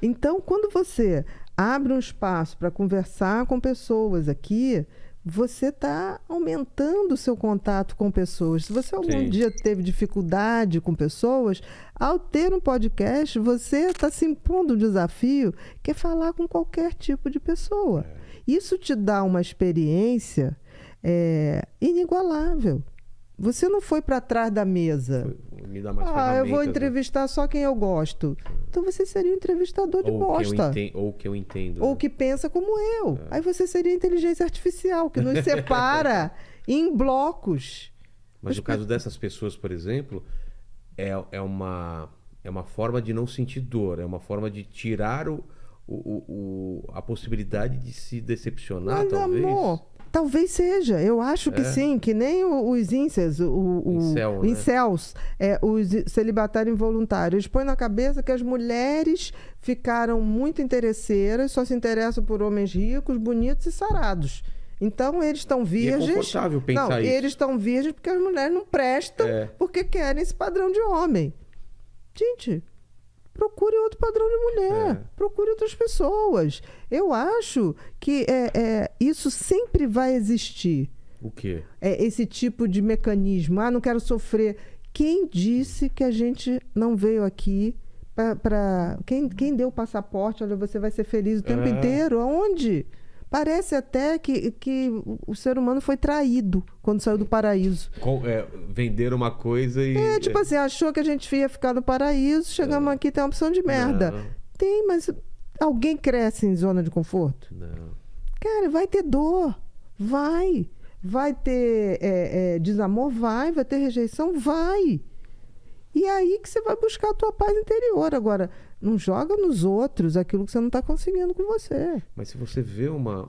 Então, quando você abre um espaço para conversar com pessoas aqui, você está aumentando o seu contato com pessoas. Se você algum dia teve dificuldade com pessoas, ao ter um podcast, você está se impondo um desafio que é falar com qualquer tipo de pessoa. Isso te dá uma experiência inigualável. Você não foi para trás da mesa. Me dá mais ferramentas, eu vou entrevistar só quem eu gosto. Então você seria um entrevistador de bosta. Ou que eu entendo. Ou que pensa como eu. Aí você seria inteligência artificial, que nos separa em blocos. Mas no caso dessas pessoas, por exemplo, é uma forma de não sentir dor. É uma forma de tirar a possibilidade de se decepcionar, Mas, talvez. Amor, talvez seja. Eu acho que sim, que nem os incels, incels, os celibatários involuntários. Eles põem na cabeça que as mulheres ficaram muito interesseiras, só se interessam por homens ricos, bonitos e sarados. Então, eles estão virgens. É confortável pensar isso. Eles estão virgens porque as mulheres não prestam, porque querem esse padrão de homem. Gente, procure outro padrão de mulher. Procure outras pessoas. Eu acho que isso sempre vai existir. O quê? Esse tipo de mecanismo. Não quero sofrer. Quem disse que a gente não veio aqui para... Quem deu o passaporte? Olha, você vai ser feliz o tempo inteiro. Aonde? Parece até que o ser humano foi traído quando saiu do paraíso. Venderam uma coisa e... tipo assim, achou que a gente ia ficar no paraíso, chegamos aqui, tem uma opção de merda. Não. Tem, mas alguém cresce em zona de conforto? Não. Cara, vai ter dor. Vai. Vai ter desamor? Vai ter rejeição? Vai. E aí que você vai buscar a tua paz interior. Agora, não joga nos outros aquilo que você não está conseguindo com você. Mas se você vê uma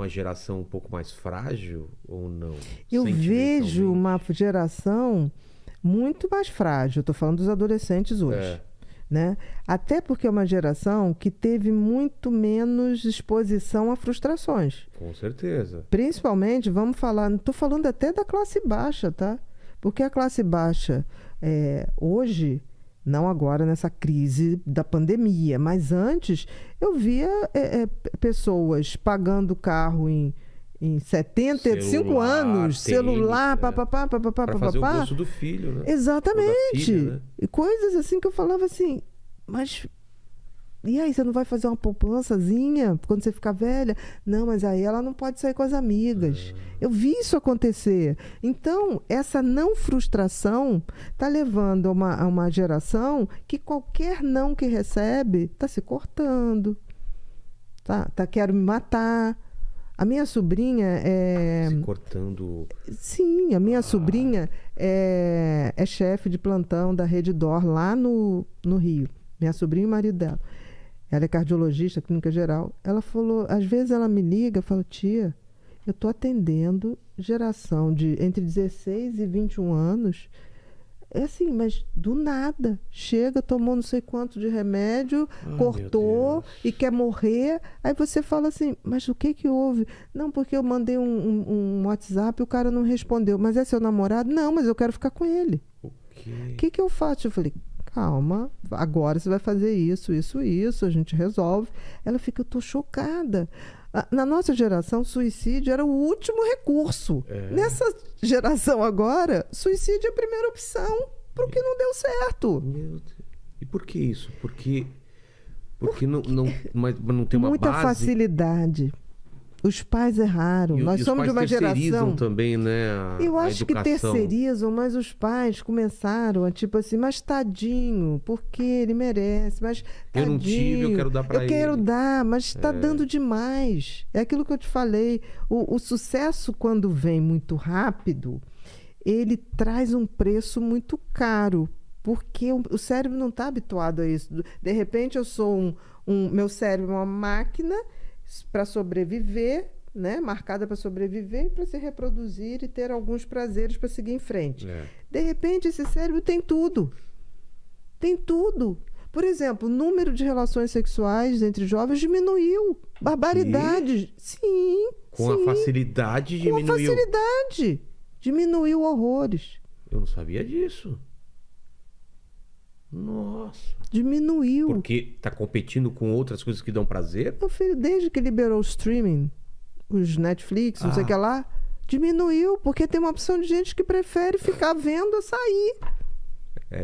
geração um pouco mais frágil ou não? Eu vejo uma geração muito mais frágil. Estou falando dos adolescentes hoje. Né? Até porque é uma geração que teve muito menos exposição a frustrações. Com certeza. Principalmente, vamos falar... Não estou falando até da classe baixa, tá? Porque a classe baixa, hoje, não agora nessa crise da pandemia, mas antes, eu via pessoas pagando carro em 75 anos, celular, papapá, para fazer o gosto do filho, né? Exatamente. Filha, né? E coisas assim que eu falava assim, mas... E aí, você não vai fazer uma poupançazinha quando você ficar velha? Não, mas aí ela não pode sair com as amigas. Eu vi isso acontecer. Então, essa não frustração está levando a uma geração que qualquer não que recebe está se cortando. Quero me matar. A minha sobrinha se cortando. Sim, a minha sobrinha é chefe de plantão da Rede D'Or lá no Rio. Minha sobrinha e o marido dela. Ela é cardiologista, clínica geral. Ela falou, às vezes ela me liga e fala, tia, eu estou atendendo geração de entre 16 e 21 anos. É assim, mas do nada. Chega, tomou não sei quanto de remédio, cortou e quer morrer. Aí você fala assim, mas o que houve? Não, porque eu mandei um WhatsApp e o cara não respondeu. Mas é seu namorado? Não, mas eu quero ficar com ele. O que eu faço? Eu falei, calma, agora você vai fazer isso, a gente resolve. Ela fica, eu tô chocada. Na nossa geração, suicídio era o último recurso. Nessa geração agora, suicídio é a primeira opção, porque não deu certo. Meu Deus. E por que isso? Porque não tem uma muita base? facilidade. Os pais erraram. Nós somos de uma geração... também, né? Eu acho que terceirizam, mas os pais começaram a tipo assim, mas tadinho, porque ele merece, mas tadinho. Eu não tive, eu quero dar pra ele. Eu quero dar, mas está dando demais. É aquilo que eu te falei. O sucesso, quando vem muito rápido, ele traz um preço muito caro, porque o cérebro não está habituado a isso. De repente, eu sou meu cérebro é uma máquina para sobreviver, né? Marcada para sobreviver e para se reproduzir e ter alguns prazeres para seguir em frente. De repente, esse cérebro tem tudo. Tem tudo. Por exemplo, o número de relações sexuais entre jovens diminuiu. Barbaridade. Sim. Com a facilidade diminuiu. Com a facilidade. Diminuiu horrores. Eu não sabia disso. Nossa. Diminuiu. Porque tá competindo com outras coisas que dão prazer? Meu filho, desde que liberou o streaming, os Netflix, não sei o que lá, diminuiu, porque tem uma opção de gente que prefere ficar vendo a sair.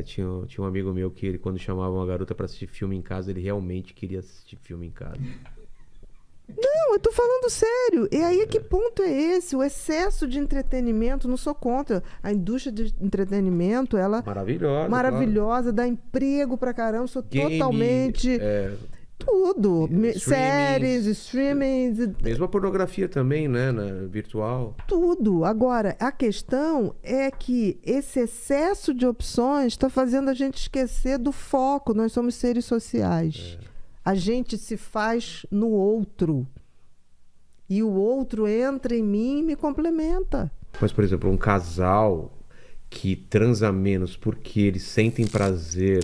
Tinha um amigo meu que ele, quando chamava uma garota pra assistir filme em casa, ele realmente queria assistir filme em casa. Não, eu tô falando sério. E aí, que ponto é esse? O excesso de entretenimento, não sou contra. A indústria de entretenimento, ela... Maravilhosa, claro. Dá emprego pra caramba. Sou Game, totalmente... Tudo. Séries, streamings... Mesmo a pornografia também, né? Virtual. Tudo. Agora, a questão é que esse excesso de opções está fazendo a gente esquecer do foco. Nós somos seres sociais. A gente se faz no outro. E o outro entra em mim e me complementa. Mas, por exemplo, um casal que transa menos porque eles sentem prazer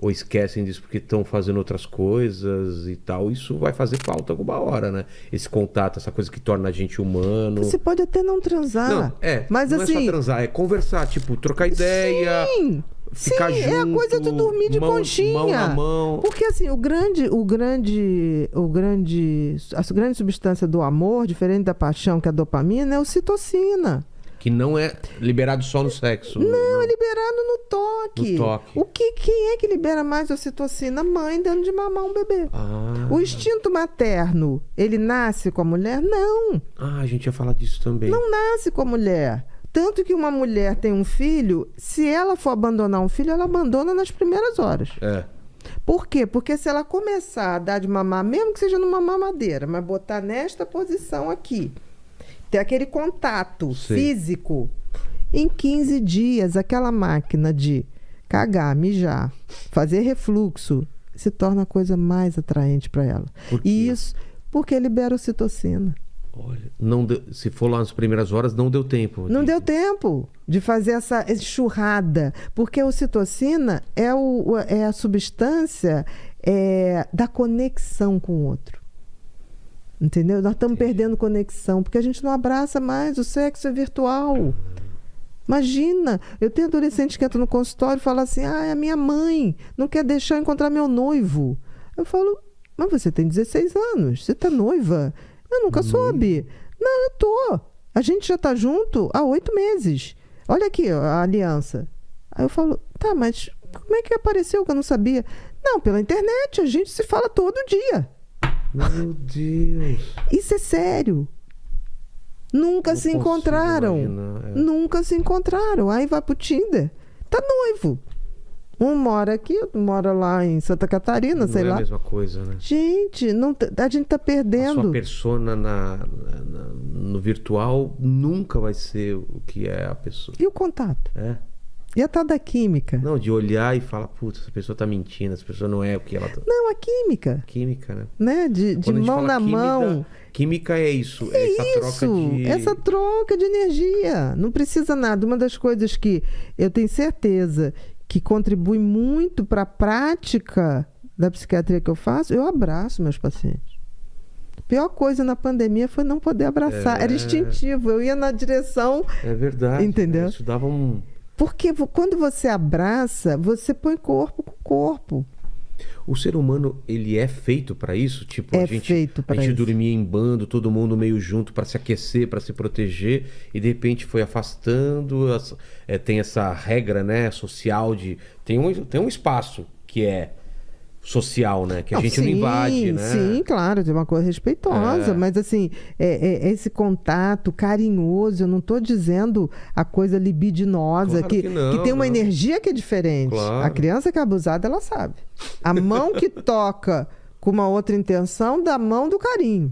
ou esquecem disso porque estão fazendo outras coisas e tal, isso vai fazer falta alguma hora, né? Esse contato, essa coisa que torna a gente humano. Você pode até não transar. Não, mas não assim, é só transar, é conversar, tipo, trocar ideia. Sim! Ficar junto, é a coisa de dormir de conchinha. Mão na mão. Porque assim, a grande substância do amor, diferente da paixão, que é a dopamina, é a ocitocina. Que não é liberado só no sexo. Não, é liberado no toque. No toque. Quem é que libera mais ocitocina? A mãe dando de mamar um bebê. O instinto materno, ele nasce com a mulher? Não. A gente ia falar disso também. Não nasce com a mulher. Tanto que uma mulher tem um filho, se ela for abandonar um filho, ela abandona nas primeiras horas. Por quê? Porque se ela começar a dar de mamar, mesmo que seja numa mamadeira, mas botar nesta posição aqui, ter aquele contato físico, em 15 dias, aquela máquina de cagar, mijar, fazer refluxo, se torna a coisa mais atraente para ela. Por quê? E isso porque libera ocitocina. Olha, se for lá nas primeiras horas, não deu tempo. Não deu tempo de fazer essa enxurrada. Porque a ocitocina é a substância da conexão com o outro. Entendeu? Nós estamos perdendo conexão, porque a gente não abraça mais, o sexo é virtual. Imagina, eu tenho adolescente que entra no consultório e fala assim, a minha mãe não quer deixar eu encontrar meu noivo. Eu falo, mas você tem 16 anos, você está noiva? Eu nunca soube. Não, eu tô. A gente já tá junto há 8 meses. Olha aqui, ó, a aliança. Aí eu falo, tá, mas como é que apareceu que eu não sabia? Não, pela internet, a gente se fala todo dia. Meu Deus. Isso é sério. Nunca se encontraram. Nunca se encontraram. Aí vai pro Tinder. Tá noivo. Um mora aqui, outro mora lá em Santa Catarina, sei lá. Não é a mesma coisa, né? Gente, a gente tá perdendo. A sua persona no virtual nunca vai ser o que é a pessoa. E o contato? E a tal da química? Não, de olhar e falar, putz, essa pessoa tá mentindo, essa pessoa não é o que ela tá... Não, a química. Química, né? De mão na mão. Química é isso, Essa troca de energia. Não precisa nada. Uma das coisas que eu tenho certeza que contribui muito para a prática da psiquiatria que eu faço, eu abraço meus pacientes. A pior coisa na pandemia foi não poder abraçar. Era instintivo, eu ia na direção... É verdade. Entendeu? Isso dava um... Porque quando você abraça, você põe corpo com corpo. O ser humano, ele é feito para isso? Tipo, feito para isso. A gente dormia em bando, todo mundo meio junto para se aquecer, para se proteger, e de repente foi afastando. Tem essa regra, né, social de... Tem um espaço que é social, né? Que a gente não invade, né? Sim, claro, tem uma coisa respeitosa, mas assim, esse contato carinhoso, eu não estou dizendo a coisa libidinosa, claro que tem uma energia que é diferente. Claro. A criança que é abusada, ela sabe. A mão que toca com uma outra intenção, da mão do carinho.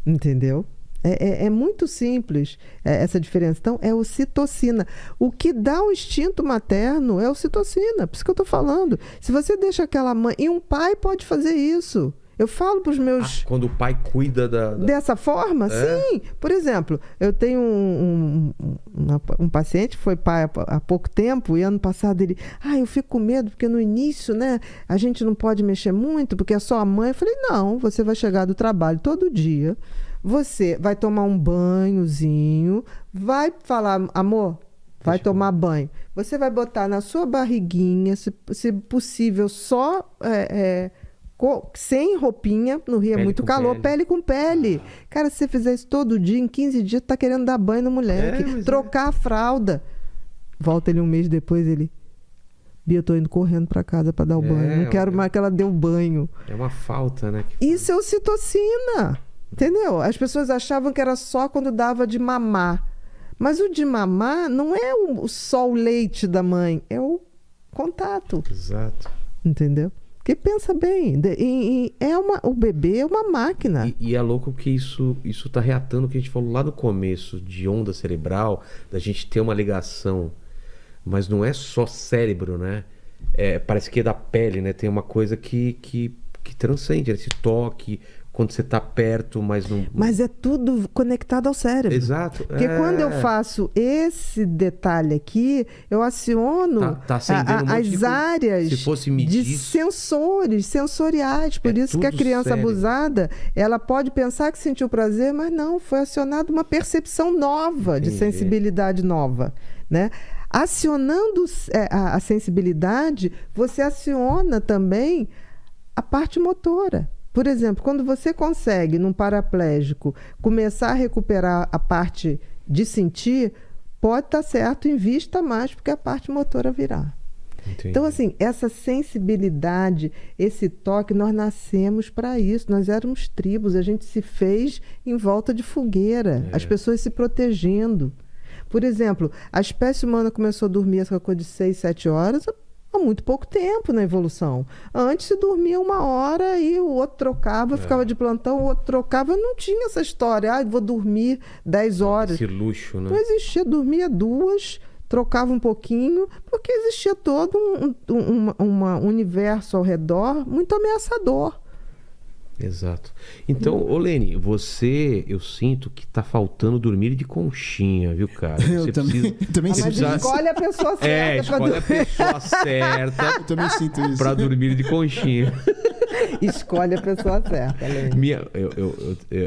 Entendeu? É muito simples essa diferença. Então, é ocitocina. O que dá o instinto materno é ocitocina. Por isso que eu estou falando. Se você deixa aquela mãe... E um pai pode fazer isso. Eu falo para os meus... quando o pai cuida dessa forma? Sim. Por exemplo, eu tenho um paciente que foi pai há pouco tempo, e ano passado ele... eu fico com medo, porque no início, né, a gente não pode mexer muito, porque é só a mãe. Eu falei, não, você vai chegar do trabalho todo dia... Você vai tomar um banhozinho, vai falar, amor, vai tomar banho. Você vai botar na sua barriguinha, se possível, só sem roupinha, no Rio é muito calor, pele com pele. Cara, se você fizer isso todo dia, em 15 dias, tá querendo dar banho no moleque, trocar a fralda. Volta ele um mês depois, ele... Bia, eu tô indo correndo pra casa pra dar o banho. Não quero mais que ela dê o banho. É uma falta, né? Isso é ocitocina, entendeu? As pessoas achavam que era só quando dava de mamar. Mas o de mamar não é só o leite da mãe, é o contato. Exato. Entendeu? Porque pensa bem, o bebê é uma máquina. E é louco que isso tá reatando o que a gente falou lá no começo, de onda cerebral, da gente ter uma ligação. Mas não é só cérebro, né? Parece que é da pele, né? Tem uma coisa que transcende, esse toque, quando você tá perto, mas não... Mas é tudo conectado ao cérebro. Exato. Porque quando eu faço esse detalhe aqui, eu aciono as áreas se fosse medir de sensoriais. Por isso que a criança abusada, ela pode pensar que sentiu prazer, mas não, foi acionada uma percepção nova, de sensibilidade nova, né? Acionando a sensibilidade, você aciona também a parte motora. Por exemplo, quando você consegue, num paraplégico, começar a recuperar a parte de sentir, pode estar certo, invista mais, porque a parte motora virá. Entendi. Então, assim, essa sensibilidade, esse toque, nós nascemos para isso. Nós éramos tribos, a gente se fez em volta de fogueira, as pessoas se protegendo. Por exemplo, a espécie humana começou a dormir essa coisa de 6, 7 horas há muito pouco tempo na evolução. Antes se dormia 1 hora e o outro trocava, ficava de plantão, o outro trocava. Não tinha essa história, vou dormir 10 horas. Esse luxo, né? Não existia, dormia 2, trocava um pouquinho, porque existia todo um universo ao redor muito ameaçador. Exato. Então, Lene, eu sinto que tá faltando dormir de conchinha, viu, cara? Eu também sinto isso. Escolhe a pessoa certa. Escolhe a pessoa certa. Eu também sinto isso. Pra dormir de conchinha. Escolhe a pessoa certa, Lene.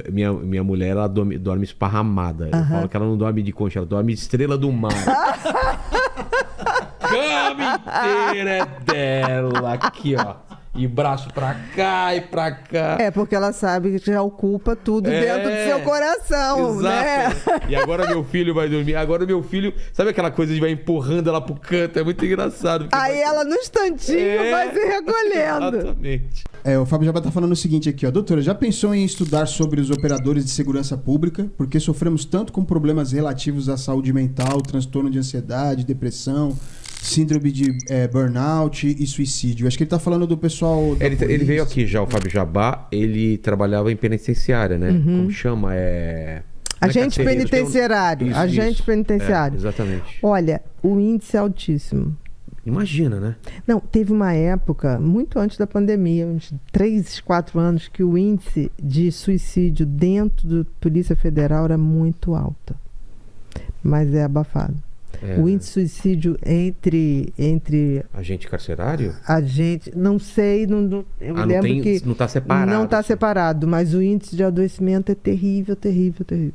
Minha mulher, ela dorme esparramada. Eu falo que ela não dorme de concha, ela dorme de estrela do mar. Cama inteira é dela, aqui, ó. E braço pra cá e pra cá. Porque ela sabe que já ocupa tudo dentro do seu coração, exato. Né? E agora meu filho vai dormir. Agora meu filho... Sabe aquela coisa de vai empurrando ela pro canto? É muito engraçado. Aí ela no instantinho vai se recolhendo. Exatamente. O Fábio Jabá tá falando o seguinte aqui, ó. Doutora, já pensou em estudar sobre os operadores de segurança pública? Porque sofremos tanto com problemas relativos à saúde mental, transtorno de ansiedade, depressão, síndrome de burnout e suicídio. Acho que ele tá falando do pessoal... Ele veio aqui já, o Fábio Jabá. Ele trabalhava em penitenciária, né? Como chama? Agente penitenciário. Agente penitenciário. Exatamente. Olha, o índice é altíssimo. Imagina, né? Não, teve uma época, muito antes da pandemia, uns 3, 4 anos, que o índice de suicídio dentro da Polícia Federal era muito alto. Mas é abafado. O índice de suicídio entre agente carcerário? Não sei, eu lembro que não está separado. Não está separado, mas o índice de adoecimento é terrível, terrível, terrível.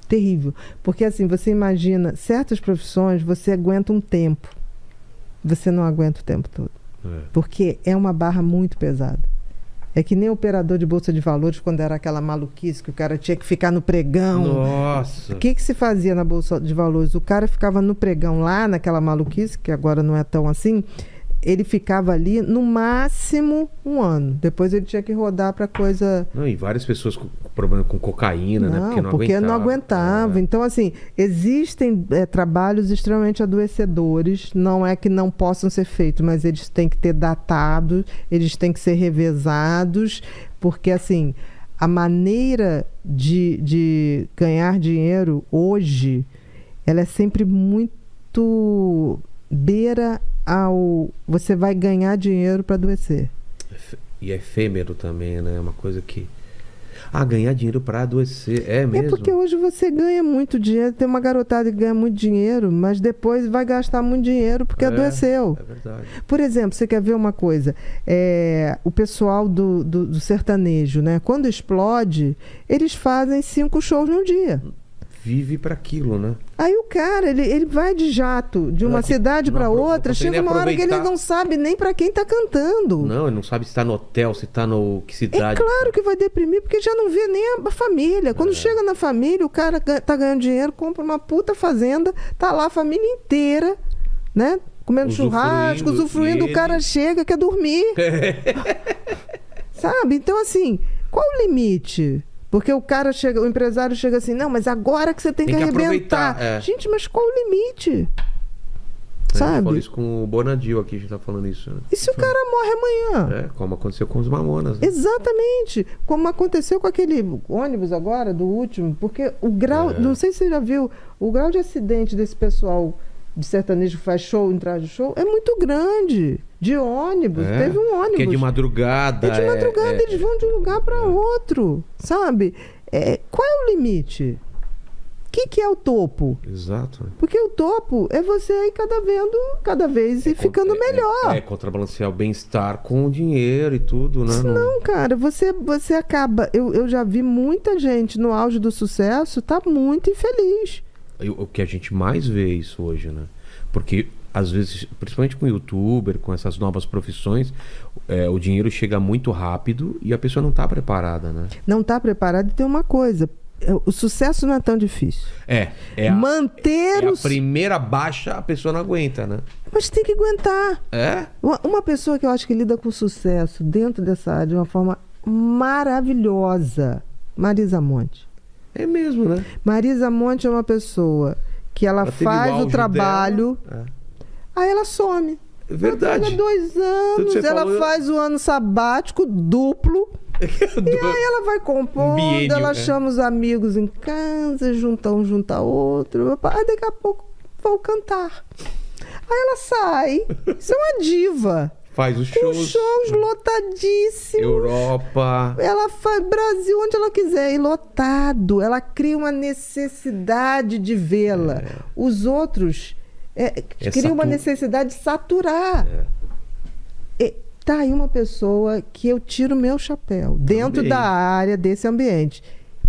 Terrível. Porque assim, você imagina, certas profissões você aguenta um tempo. Você não aguenta o tempo todo. Porque é uma barra muito pesada. É que nem operador de bolsa de valores, quando era aquela maluquice que o cara tinha que ficar no pregão. Nossa! O que se fazia na bolsa de valores? O cara ficava no pregão lá, naquela maluquice, que agora não é tão assim. Ele ficava ali no máximo 1 ano. Depois ele tinha que rodar para coisa... Não, e várias pessoas com problema com cocaína, né? Porque não aguentava. Então, assim, existem trabalhos extremamente adoecedores. Não é que não possam ser feitos, mas eles têm que ter datados, eles têm que ser revezados, porque, assim, a maneira de ganhar dinheiro hoje, ela é sempre muito beira ao... Você vai ganhar dinheiro para adoecer. E é efêmero também, né? Uma coisa que... ganhar dinheiro para adoecer. É mesmo? É porque hoje você ganha muito dinheiro. Tem uma garotada que ganha muito dinheiro, mas depois vai gastar muito dinheiro porque adoeceu. É verdade. Por exemplo, você quer ver uma coisa? O pessoal do sertanejo, né? Quando explode, eles fazem 5 shows num dia. vive para aquilo, né? Aí o cara, ele vai de jato de uma cidade para outra, chega uma hora que ele não sabe nem para quem tá cantando. Não, ele não sabe se tá no hotel, se tá no... que cidade. É claro que vai deprimir, porque já não vê nem a família. Quando chega na família, o cara tá ganhando dinheiro, compra uma puta fazenda, tá lá a família inteira, né? Comendo churrasco, usufruindo, o cara chega, quer dormir. Sabe? Então, assim, qual o limite? Porque o empresário chega assim, não, mas agora que você tem que arrebentar. Gente, mas qual o limite? Sabe? A gente falou isso com o Bonadil aqui, a gente tá falando isso. Né? E se o cara morre amanhã? Como aconteceu com os Mamonas. Né? Exatamente. Como aconteceu com aquele ônibus agora, do último. Porque o grau, não sei se você já viu, o grau de acidente desse pessoal de sertanejo que faz show, entrada de show, é muito grande. De ônibus. Teve um ônibus. Que é de madrugada. É de madrugada, eles vão de um lugar para outro. Sabe? Qual é o limite? O que é o topo? Exato. Porque o topo é você ir cada vez e ficando melhor. Contrabalancear o bem-estar com o dinheiro e tudo, né? Não, cara, você acaba... Eu já vi muita gente no auge do sucesso tá muito infeliz. O que a gente mais vê isso hoje, né? Porque, às vezes, principalmente com o youtuber, com essas novas profissões, o dinheiro chega muito rápido e a pessoa não tá preparada, né? Não tá preparada, e tem uma coisa... O sucesso não é tão difícil. Manter a primeira baixa, a pessoa não aguenta, né? Mas tem que aguentar. Uma pessoa que eu acho que lida com sucesso dentro dessa área de uma forma maravilhosa, Marisa Monte. É mesmo, né? Marisa Monte é uma pessoa que ela faz o trabalho, aí ela some. É verdade. Ela 2 anos, ela faz o ano sabático duplo. E aí ela vai compondo, ela chama os amigos em casa, junta um, junta outro. Aí daqui a pouco vão cantar. Aí ela sai. Isso é uma diva. Faz os shows. Com shows lotadíssimos. Europa. Ela faz Brasil onde ela quiser, e lotado. Ela cria uma necessidade de vê-la. Os outros criam uma necessidade de saturar. Tá aí uma pessoa que eu tiro meu chapéu dentro da área desse ambiente,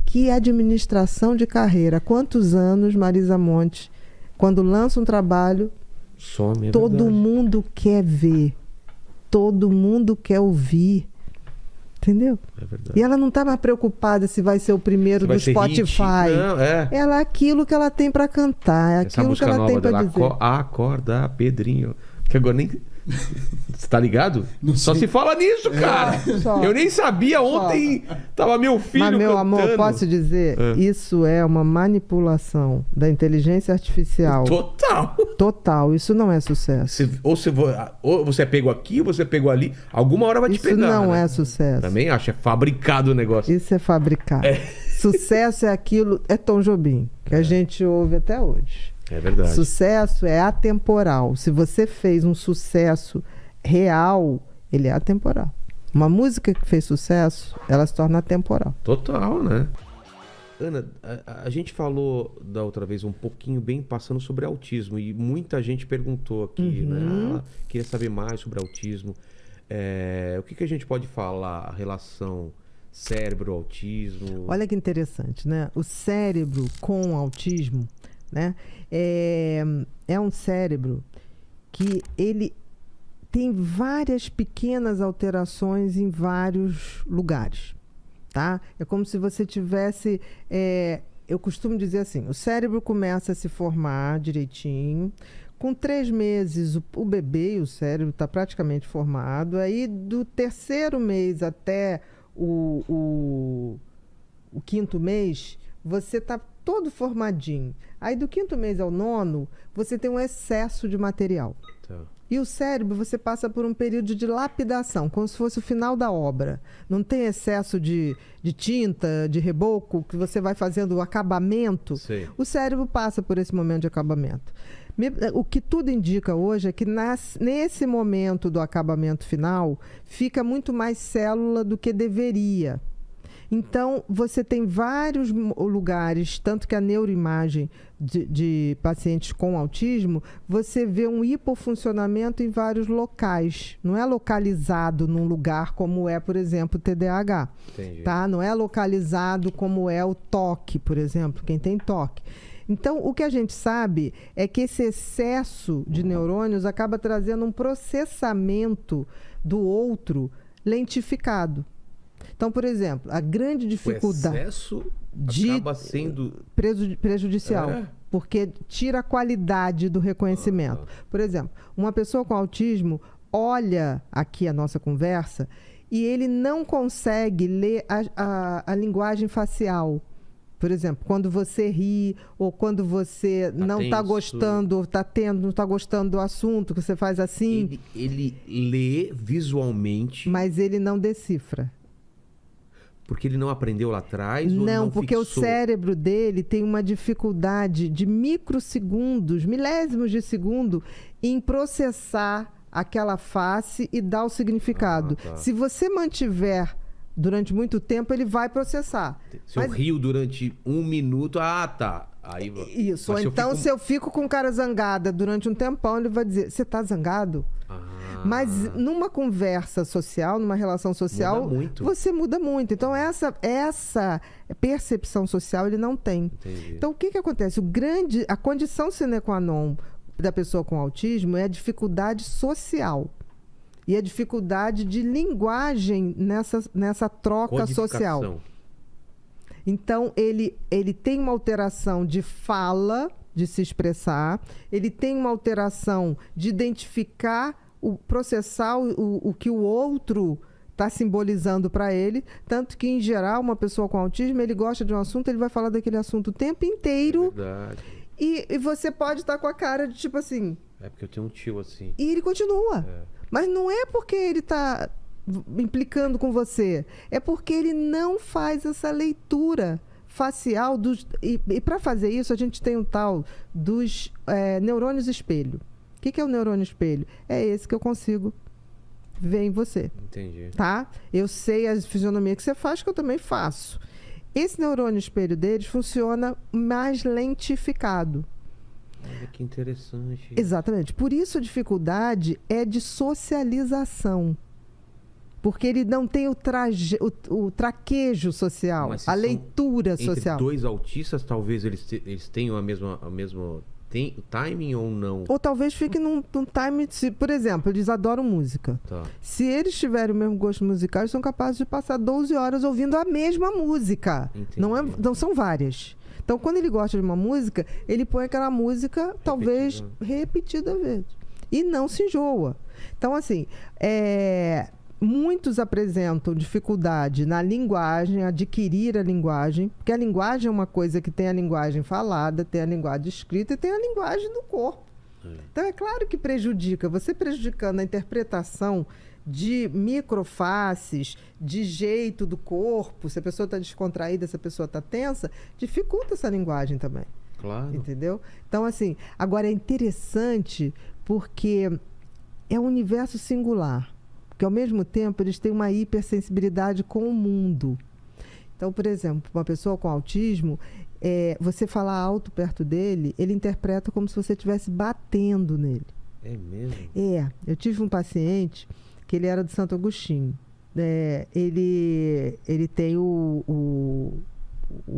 que é administração de carreira. Há quantos anos Marisa Monte, quando lança um trabalho, some, todo mundo quer ver, todo mundo quer ouvir, entendeu? É verdade. E ela não está mais preocupada se vai ser o primeiro do Spotify. Não, Ela é aquilo que ela tem para cantar, é aquilo que ela tem para dizer. Acorda, Pedrinho. Que agora nem... Você tá ligado? Só se fala nisso, cara. Eu nem sabia. Ontem tava meu filho cantando. Mas, meu amor, posso dizer, isso é uma manipulação da inteligência artificial. Total. Isso não é sucesso. Ou você pegou aqui, ou você pegou ali. Alguma hora vai te pegar. Isso não é sucesso. Também acho. É fabricado o negócio. Isso é fabricado. Sucesso é aquilo... É Tom Jobim, que a gente ouve até hoje. É verdade. Sucesso é atemporal. Se você fez um sucesso real, ele é atemporal. Uma música que fez sucesso, ela se torna atemporal. Total, né? Ana, a gente falou da outra vez um pouquinho bem passando sobre autismo e muita gente perguntou aqui, né? Queria saber mais sobre autismo. O que a gente pode falar? A relação cérebro-autismo? Olha que interessante, né? O cérebro com o autismo, né? É um cérebro que ele tem várias pequenas alterações em vários lugares, tá? É como se você tivesse... eu costumo dizer assim, o cérebro começa a se formar direitinho, com 3 meses o bebê e o cérebro está praticamente formado, aí do 3º mês até o 5º mês, você está todo formadinho. Aí do 5º mês ao 9º, você tem um excesso de material. Tá. E o cérebro, você passa por um período de lapidação, como se fosse o final da obra. Não tem excesso de tinta, de reboco, que você vai fazendo o acabamento. Sim. O cérebro passa por esse momento de acabamento. O que tudo indica hoje é que nesse momento do acabamento final, fica muito mais célula do que deveria. Então, você tem vários lugares, tanto que a neuroimagem de pacientes com autismo, você vê um hipofuncionamento em vários locais. Não é localizado num lugar como é, por exemplo, o TDAH. Entendi. Tá? Não é localizado como é o TOC, por exemplo, quem tem TOC. Então, o que a gente sabe é que esse excesso de neurônios acaba trazendo um processamento do outro lentificado. Então, por exemplo, a grande dificuldade... O excesso acaba sendo... prejudicial, porque tira a qualidade do reconhecimento. Por exemplo, uma pessoa com autismo olha aqui a nossa conversa e ele não consegue ler a linguagem facial. Por exemplo, quando você ri ou quando você não está gostando, não está gostando do assunto, que você faz assim... Ele lê visualmente... Mas ele não decifra. Porque ele não aprendeu lá atrás? Não, ou porque fixou? o cérebro dele tem uma dificuldade de microsegundos, milésimos de segundo, em processar aquela face e dar o significado. Tá. Se você mantiver durante muito tempo, ele vai processar. Se eu rio durante 1 minuto, tá. Aí, isso, ou então se eu fico com cara zangada durante um tempão, ele vai dizer, você está zangado? Mas numa conversa social, numa relação social, muda muito. Você muda muito. Então, essa percepção social ele não tem. Entendi. Então, o que acontece? A condição sine qua non da pessoa com autismo é a dificuldade social. E a dificuldade de linguagem nessa troca social. Então, ele tem uma alteração de fala, de se expressar, ele tem uma alteração de identificar, processar o que o outro está simbolizando para ele. Tanto que, em geral, uma pessoa com autismo, ele gosta de um assunto, ele vai falar daquele assunto o tempo inteiro. É verdade. E você pode estar com a cara de tipo assim... É porque eu tenho um tio assim. E ele continua. Mas não é porque ele está implicando com você. É porque ele não faz essa leitura facial. E para fazer isso, a gente tem um tal dos neurônios espelho. O que é o neurônio espelho? É esse que eu consigo ver em você. Entendi. Tá? Eu sei a fisionomia que você faz, que eu também faço. Esse neurônio espelho deles funciona mais lentificado. Olha que interessante. Exatamente. Por isso a dificuldade é de socialização. Porque ele não tem o traquejo social, a leitura social. Entre 2 autistas, talvez eles tenham o mesmo timing ou não? Ou talvez fique num time... Por exemplo, eles adoram música. Tá. Se eles tiverem o mesmo gosto musical, eles são capazes de passar 12 horas ouvindo a mesma música. Entendi. Não são várias. Então, quando ele gosta de uma música, ele põe aquela música, talvez, repetida vezes. E não se enjoa. Então, assim, muitos apresentam dificuldade na linguagem, adquirir a linguagem, porque a linguagem é uma coisa que tem a linguagem falada, tem a linguagem escrita e tem a linguagem do corpo. Então, é claro que prejudica. Você prejudicando a interpretação de microfaces, de jeito do corpo, se a pessoa está descontraída, se a pessoa está tensa, dificulta essa linguagem também. Claro. Entendeu? Então, assim, agora é interessante porque é um universo singular. Porque, ao mesmo tempo, eles têm uma hipersensibilidade com o mundo. Então, por exemplo, uma pessoa com autismo, você falar alto perto dele, ele interpreta como se você estivesse batendo nele. É mesmo? Eu tive um paciente que ele era de Santo Agostinho. Ele tem o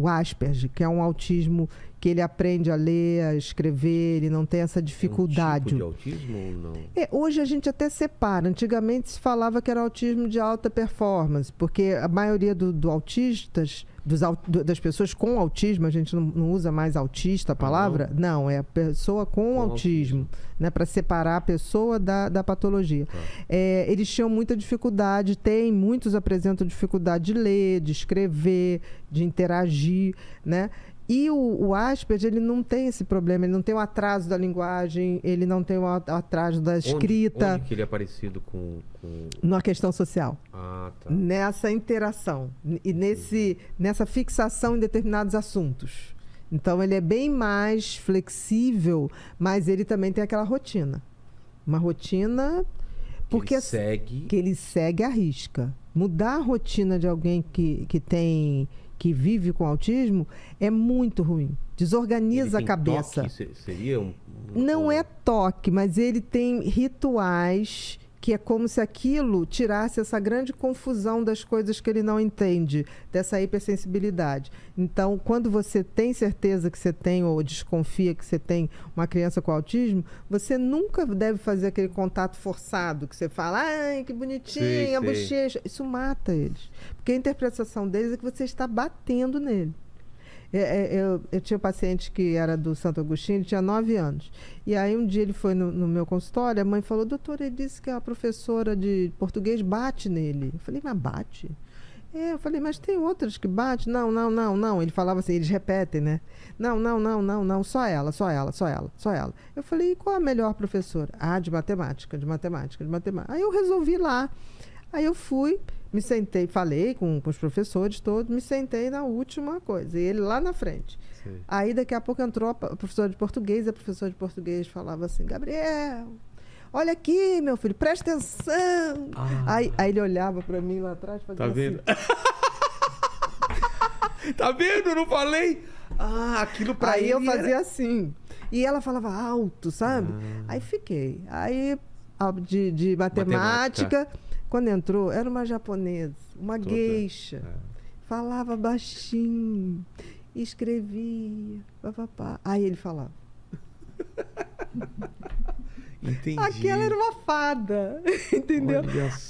Asperger, que é um autismo que ele aprende a ler, a escrever, ele não tem essa dificuldade. É um tipo de autismo ou não? Hoje a gente até separa. Antigamente se falava que era autismo de alta performance, porque a maioria das pessoas com autismo, a gente não usa mais autista a palavra, não, é a pessoa com autismo, né, para separar a pessoa da patologia. Eles tinham muita dificuldade, muitos apresentam dificuldade de ler, de escrever, de interagir, né? E o Asperger, ele não tem esse problema, ele não tem o atraso da linguagem, ele não tem o atraso da escrita. Onde que ele é parecido com... Na questão social. Ah, tá. Nessa interação e nessa fixação em determinados assuntos. Então, ele é bem mais flexível, mas ele também tem aquela rotina. Uma rotina... Porque ele segue à risca. Mudar a rotina de alguém que vive com autismo é muito ruim. Desorganiza a cabeça. Toque? Seria Não é toque, mas ele tem rituais que é como se aquilo tirasse essa grande confusão das coisas que ele não entende, dessa hipersensibilidade. Então, quando você tem certeza que você tem ou desconfia que você tem uma criança com autismo, você nunca deve fazer aquele contato forçado, que você fala, ai, que bonitinha, a bochecha. Isso mata eles. Porque a interpretação deles é que você está batendo nele. Eu tinha um paciente que era do Santo Agostinho, ele tinha 9 anos. E aí um dia ele foi no meu consultório, a mãe falou, doutor, ele disse que a professora de português bate nele. Eu falei, mas bate? Eu falei, mas tem outras que batem? Não. Ele falava assim, eles repetem, né? Não, só ela. Eu falei, e qual a melhor professora? De matemática. Aí eu resolvi lá. Aí eu fui, me sentei, falei com os professores todos, me sentei na última coisa, e ele lá na frente. Sim. Aí daqui a pouco entrou a professora de português, e a professora de português falava assim, Gabriel, olha aqui, meu filho, presta atenção. Aí ele olhava pra mim lá atrás e fazia Tá vendo? assim. Tá vendo? Eu não falei? Aquilo pra Aí ele eu fazia era... assim. E ela falava alto, sabe? Aí fiquei. Aí de matemática, quando entrou, era uma japonesa, uma geisha. Falava baixinho, escrevia, papapá. Aí ele falava. Entendi. Aquela era uma fada, entendeu?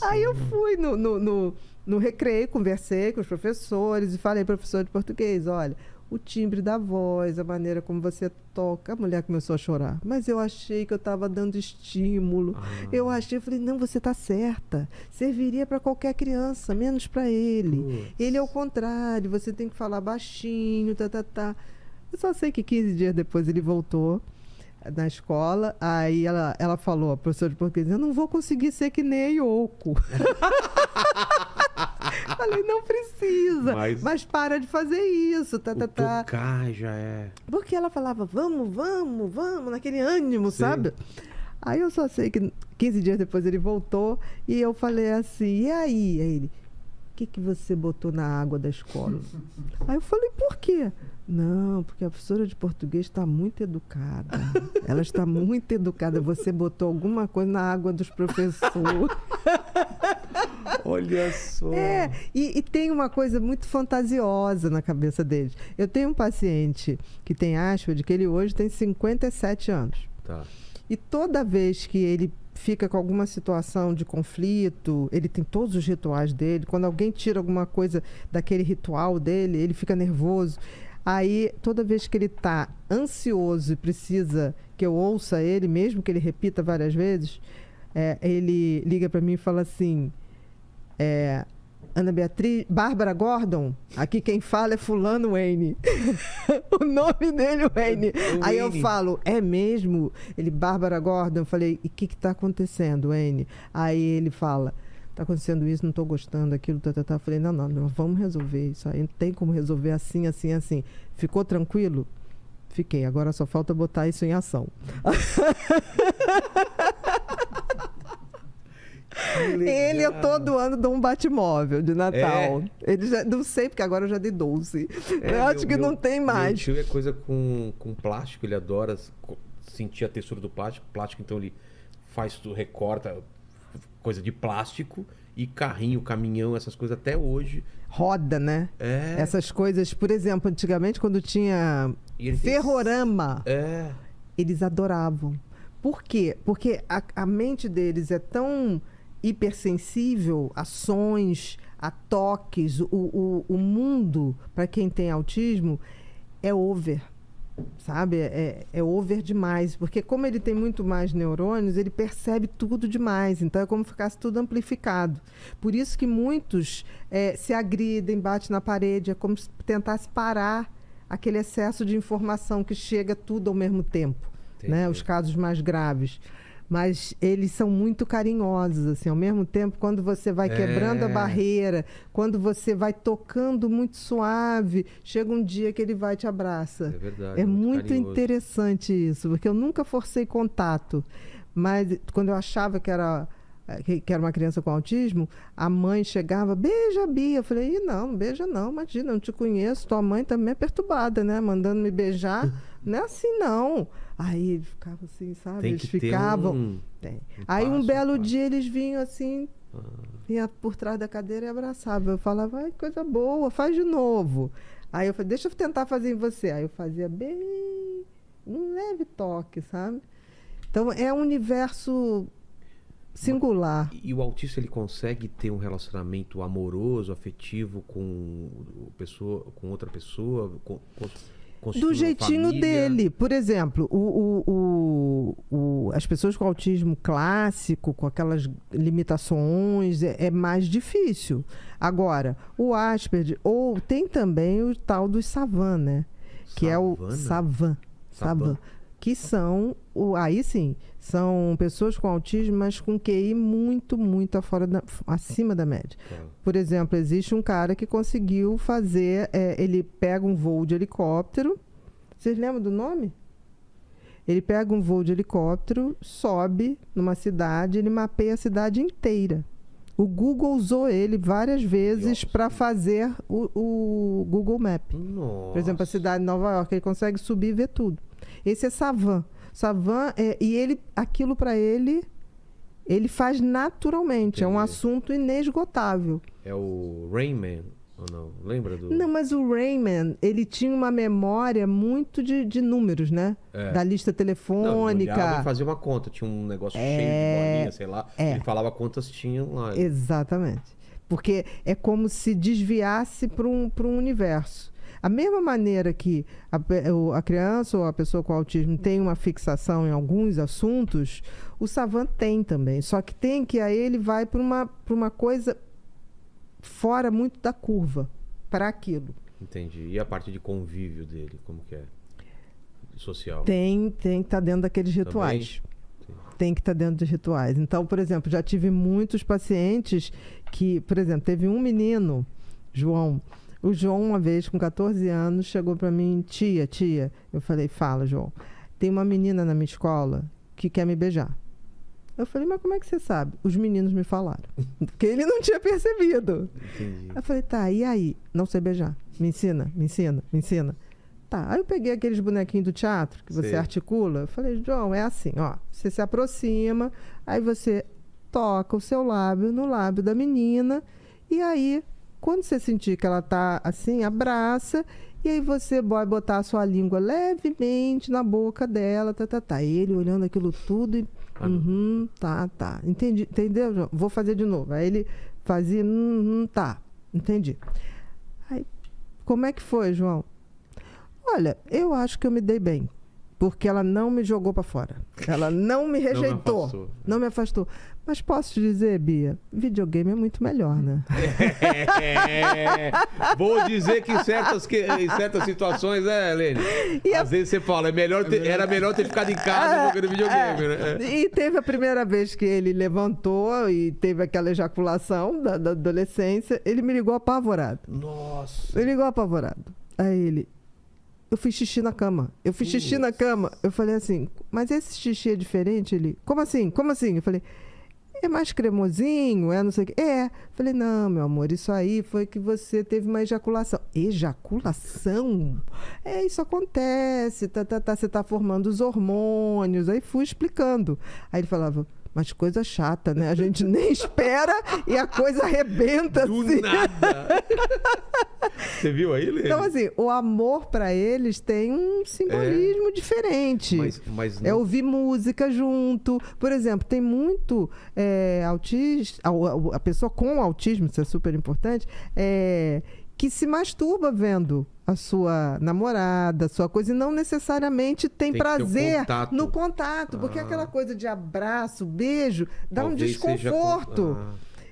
Aí eu fui no recreio, conversei com os professores e falei, professor de português, olha, o timbre da voz, a maneira como você toca. A mulher começou a chorar. Mas eu achei que eu estava dando estímulo. Eu falei, não, você está certa. Serviria para qualquer criança, menos para ele. Ele é o contrário, você tem que falar baixinho, Eu só sei que 15 dias depois ele voltou na escola, aí ela falou, a professora de português, eu não vou conseguir ser que nem Yoko. Falei, não precisa, mas para de fazer isso. Tocar já é... Porque ela falava, vamos, naquele ânimo, sabe? Aí eu só sei que 15 dias depois ele voltou e eu falei assim, e aí? Aí ele, o que você botou na água da escola? Aí eu falei, por quê? Não, porque a professora de português está muito educada. Ela está muito educada. Você botou alguma coisa na água dos professores. Olha só. E tem uma coisa muito fantasiosa na cabeça deles. Eu tenho um paciente que tem Asperger, que ele hoje tem 57 anos. Tá. E toda vez que ele fica com alguma situação de conflito, ele tem todos os rituais dele. Quando alguém tira alguma coisa daquele ritual dele, ele fica nervoso. Aí, toda vez que ele está ansioso e precisa que eu ouça ele, mesmo que ele repita várias vezes, ele liga para mim e fala assim, Ana Beatriz, Bárbara Gordon, aqui quem fala é fulano Wayne. O nome dele é Wayne. Aí eu falo, é mesmo? Ele, Bárbara Gordon. Eu falei, e o que está acontecendo, Wayne? Aí ele fala, está acontecendo isso, não estou gostando daquilo, Eu falei, não, vamos resolver isso aí, não tem como resolver assim. Ficou tranquilo? Fiquei, agora só falta botar isso em ação. Ele, eu todo ano dou um Batmóvel de Natal. Ele já, não sei, porque agora eu já dei 12. Eu acho que não tem mais. Meu tio é coisa com plástico, ele adora sentir a textura do plástico, então ele faz tudo, recorta coisa de plástico e carrinho, caminhão, essas coisas até hoje. Roda, né? Essas coisas, por exemplo, antigamente quando tinha ferrorama, eles adoravam. Por quê? Porque a mente deles é tão hipersensível a sons, a toques, o mundo, para quem tem autismo, é over. Sabe? É over demais, porque como ele tem muito mais neurônios, ele percebe tudo demais, então é como se ficasse tudo amplificado. Por isso que muitos se agridem, batem na parede, é como se tentasse parar aquele excesso de informação que chega tudo ao mesmo tempo, né? Os casos mais graves. Mas eles são muito carinhosos, assim, ao mesmo tempo, quando você vai quebrando a barreira, quando você vai tocando muito suave, chega um dia que ele vai e te abraça. É verdade. É muito interessante isso, porque eu nunca forcei contato, mas quando eu achava que era que era uma criança com autismo, a mãe chegava, beija a Bia. Eu falei, Ih, não beija não, imagina, eu não te conheço, tua mãe também é perturbada, né? Mandando me beijar, não é assim não. Aí ele ficava assim, sabe? Tem Eles que ter ficavam. Tem. Aí um passo, belo passo. dia eles vinham assim, vinha por trás da cadeira e abraçava. Eu falava, ai, coisa boa, faz de novo. Aí eu falei, deixa eu tentar fazer em você. Aí eu fazia bem, um leve toque, sabe? Então é um universo singular. E o autista, ele consegue ter um relacionamento amoroso, afetivo com outra pessoa? Constituir Do uma jeitinho família? dele. Por exemplo, as pessoas com autismo clássico, com aquelas limitações, é mais difícil. Agora, o Asperger, ou tem também o tal dos Savan, né? Que é o Savan. Que são, aí sim, são pessoas com autismo, mas com QI muito, muito acima da média. Por exemplo, existe um cara que conseguiu fazer, ele pega um voo de helicóptero, vocês lembram do nome? Ele pega um voo de helicóptero, sobe numa cidade, ele mapeia a cidade inteira. O Google usou ele várias vezes para fazer o Google Map. Nossa. Por exemplo, a cidade de Nova York, ele consegue subir e ver tudo. Esse é Savan. Savan, e ele, aquilo para ele faz naturalmente. Entendi. É um assunto inesgotável. É o Rain Man, ou não? Lembra do... Não, mas o Rayman, ele tinha uma memória muito de números, né? Da lista Não, ele telefônica. olhava e fazia uma conta. Tinha um negócio cheio de bolinha, sei lá. Ele falava quantas tinham lá. Exatamente. Porque é como se desviasse para um universo. A mesma maneira que a criança ou a pessoa com autismo tem uma fixação em alguns assuntos, o Savan tem também. Só que aí ele vai para uma coisa fora muito da curva, para aquilo. Entendi. E a parte de convívio dele, como que é? Social? Tem que estar dentro daqueles rituais. Tem que estar dentro dos rituais. Então, por exemplo, já tive muitos pacientes que, por exemplo, teve um menino, João. O João, uma vez, com 14 anos, chegou para mim, tia. Eu falei, fala, João. Tem uma menina na minha escola que quer me beijar. Eu falei, mas como é que você sabe? Os meninos me falaram. Porque ele não tinha percebido. Entendi. Eu falei, tá, e aí? Não sei beijar. Me ensina. Tá, aí eu peguei aqueles bonequinhos do teatro que você articula. Eu falei, João, é assim, ó. Você se aproxima, aí você toca o seu lábio no lábio da menina, e aí, quando você sentir que ela tá assim, abraça, e aí você vai botar a sua língua levemente na boca dela, tá. E ele olhando aquilo tudo e... tá. Entendeu, João? Vou fazer de novo. Aí ele fazia, tá. Entendi. Aí, como é que foi, João? Olha, eu acho que eu me dei bem. Porque ela não me jogou para fora. Ela não me rejeitou. Não me afastou. Mas posso te dizer, Bia, videogame é muito melhor, né? Vou dizer que em certas situações, Lene? Às vezes você fala, era melhor ter ficado em casa jogando videogame, né? E teve a primeira vez que ele levantou e teve aquela ejaculação da adolescência, ele me ligou apavorado. Nossa! Ele ligou apavorado. Aí ele... Eu fiz xixi na cama. Eu falei assim, mas esse xixi é diferente? Ele, como assim? Eu falei, é mais cremosinho, não sei o quê. Falei, não, meu amor, isso aí foi que você teve uma ejaculação. Ejaculação? Isso acontece, você tá formando os hormônios. Aí fui explicando. Aí ele falava, mas coisa chata, né? A gente nem espera e a coisa arrebenta Do assim. nada! Você viu aí, Lene? Então, assim, o amor para eles tem um simbolismo diferente. Mas é ouvir música junto. Por exemplo, tem muito autista... A pessoa com autismo, isso é super importante, que se masturba vendo a sua namorada, a sua coisa, e não necessariamente tem prazer no contato. Porque aquela coisa de abraço, beijo, dá um desconforto.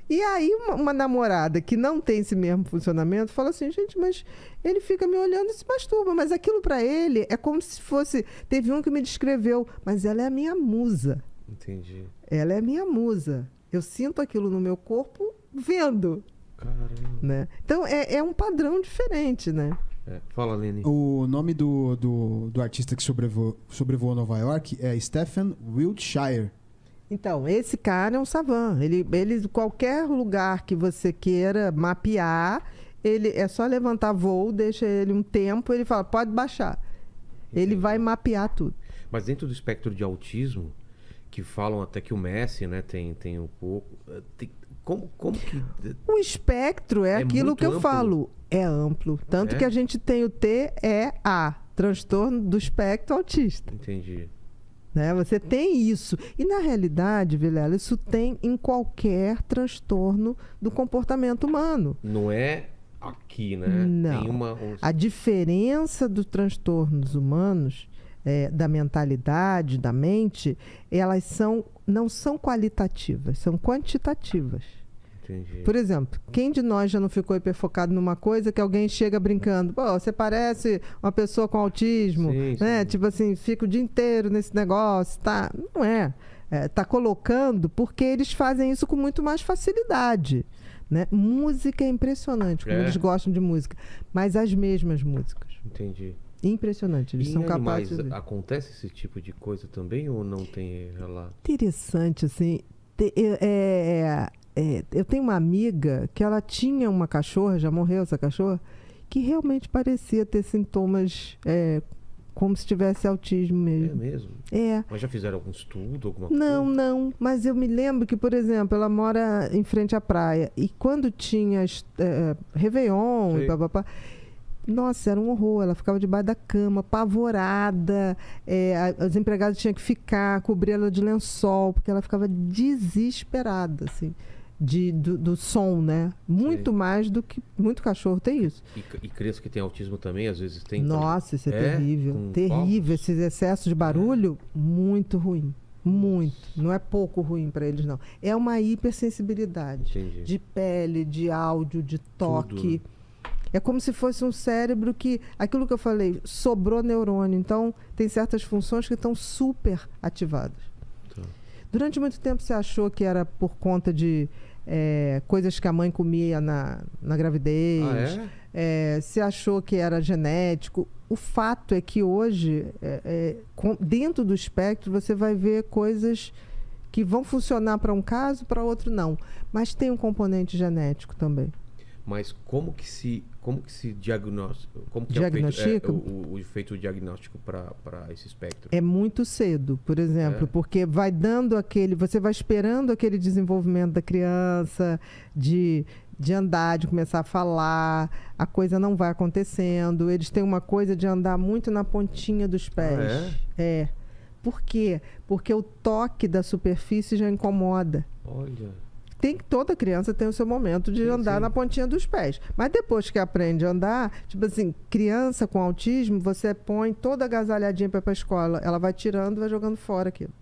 E aí uma namorada que não tem esse mesmo funcionamento fala assim, gente, mas ele fica me olhando e se masturba. Mas aquilo para ele é como se fosse... Teve um que me descreveu, mas ela é a minha musa. Entendi. Ela é a minha musa. Eu sinto aquilo no meu corpo vendo. Caramba. Né? Então é um padrão diferente, né? Fala, Lene. O nome do artista que sobrevoou Nova York é Stephen Wiltshire. Então, esse cara é um savant. Ele, qualquer lugar que você queira mapear, ele é só levantar voo, deixa ele um tempo, ele fala, pode baixar. Ele vai mapear tudo. Mas dentro do espectro de autismo, que falam até que o Messi, né, tem um pouco... Como que... O espectro é aquilo muito que eu amplo. falo. É amplo. Tanto que a gente tem o TEA, transtorno do espectro autista. Entendi. Né? Você tem isso. E, na realidade, Vilela, isso tem em qualquer transtorno do comportamento humano. Não é aqui, né? Não. Tem A diferença dos transtornos humanos, da mentalidade, da mente, elas não são qualitativas, são quantitativas. Entendi. Por exemplo, quem de nós já não ficou hiperfocado numa coisa que alguém chega brincando? Pô, você parece uma pessoa com autismo, Sim, né? sim. Tipo assim, fica o dia inteiro nesse negócio, tá? Não é. Tá colocando porque eles fazem isso com muito mais facilidade, né? Música é impressionante como eles gostam de música, mas as mesmas músicas. Entendi. Impressionante, eles E são em capazes animais, de... acontece esse tipo de coisa também ou não tem relato? Interessante, assim. Eu tenho uma amiga que ela tinha uma cachorra, já morreu essa cachorra, que realmente parecia ter sintomas como se tivesse autismo mesmo. É mesmo? É. Mas já fizeram algum estudo, alguma Não, coisa? não. Mas eu me lembro que, por exemplo, ela mora em frente à praia. E quando tinha Réveillon e papapá, nossa, era um horror. Ela ficava debaixo da cama, apavorada. Os empregados tinham que ficar, cobrir ela de lençol, porque ela ficava desesperada, assim. Do som, né? Muito mais do que muito cachorro tem isso. E criança que tem autismo também, às vezes tem... Nossa, isso é terrível. Com Terrível. fogos? Esses excessos de barulho, muito ruim. Muito. Não é pouco ruim para eles, não. É uma hipersensibilidade. Entendi. De pele, de áudio, de toque. Tudo, né? É como se fosse um cérebro que... Aquilo que eu falei, sobrou neurônio. Então, tem certas funções que estão super ativadas. Tá. Durante muito tempo você achou que era por conta de coisas que a mãe comia na gravidez. Ah, é? Você achou que era genético. O fato é que hoje, dentro do espectro, você vai ver coisas que vão funcionar para um caso, para outro não. Mas tem um componente genético também. Mas como que se diagnostica? Como que Diagnostica? é feito o diagnóstico para esse espectro? É muito cedo, por exemplo, porque vai dando você vai esperando aquele desenvolvimento da criança, de andar, de começar a falar, a coisa não vai acontecendo. Eles têm uma coisa de andar muito na pontinha dos pés. Ah, Por quê? Porque o toque da superfície já incomoda. Olha... Toda criança tem o seu momento de andar na pontinha dos pés. Mas depois que aprende a andar, tipo assim, criança com autismo, você põe toda agasalhadinha para ir para a escola. Ela vai tirando, vai jogando fora aquilo.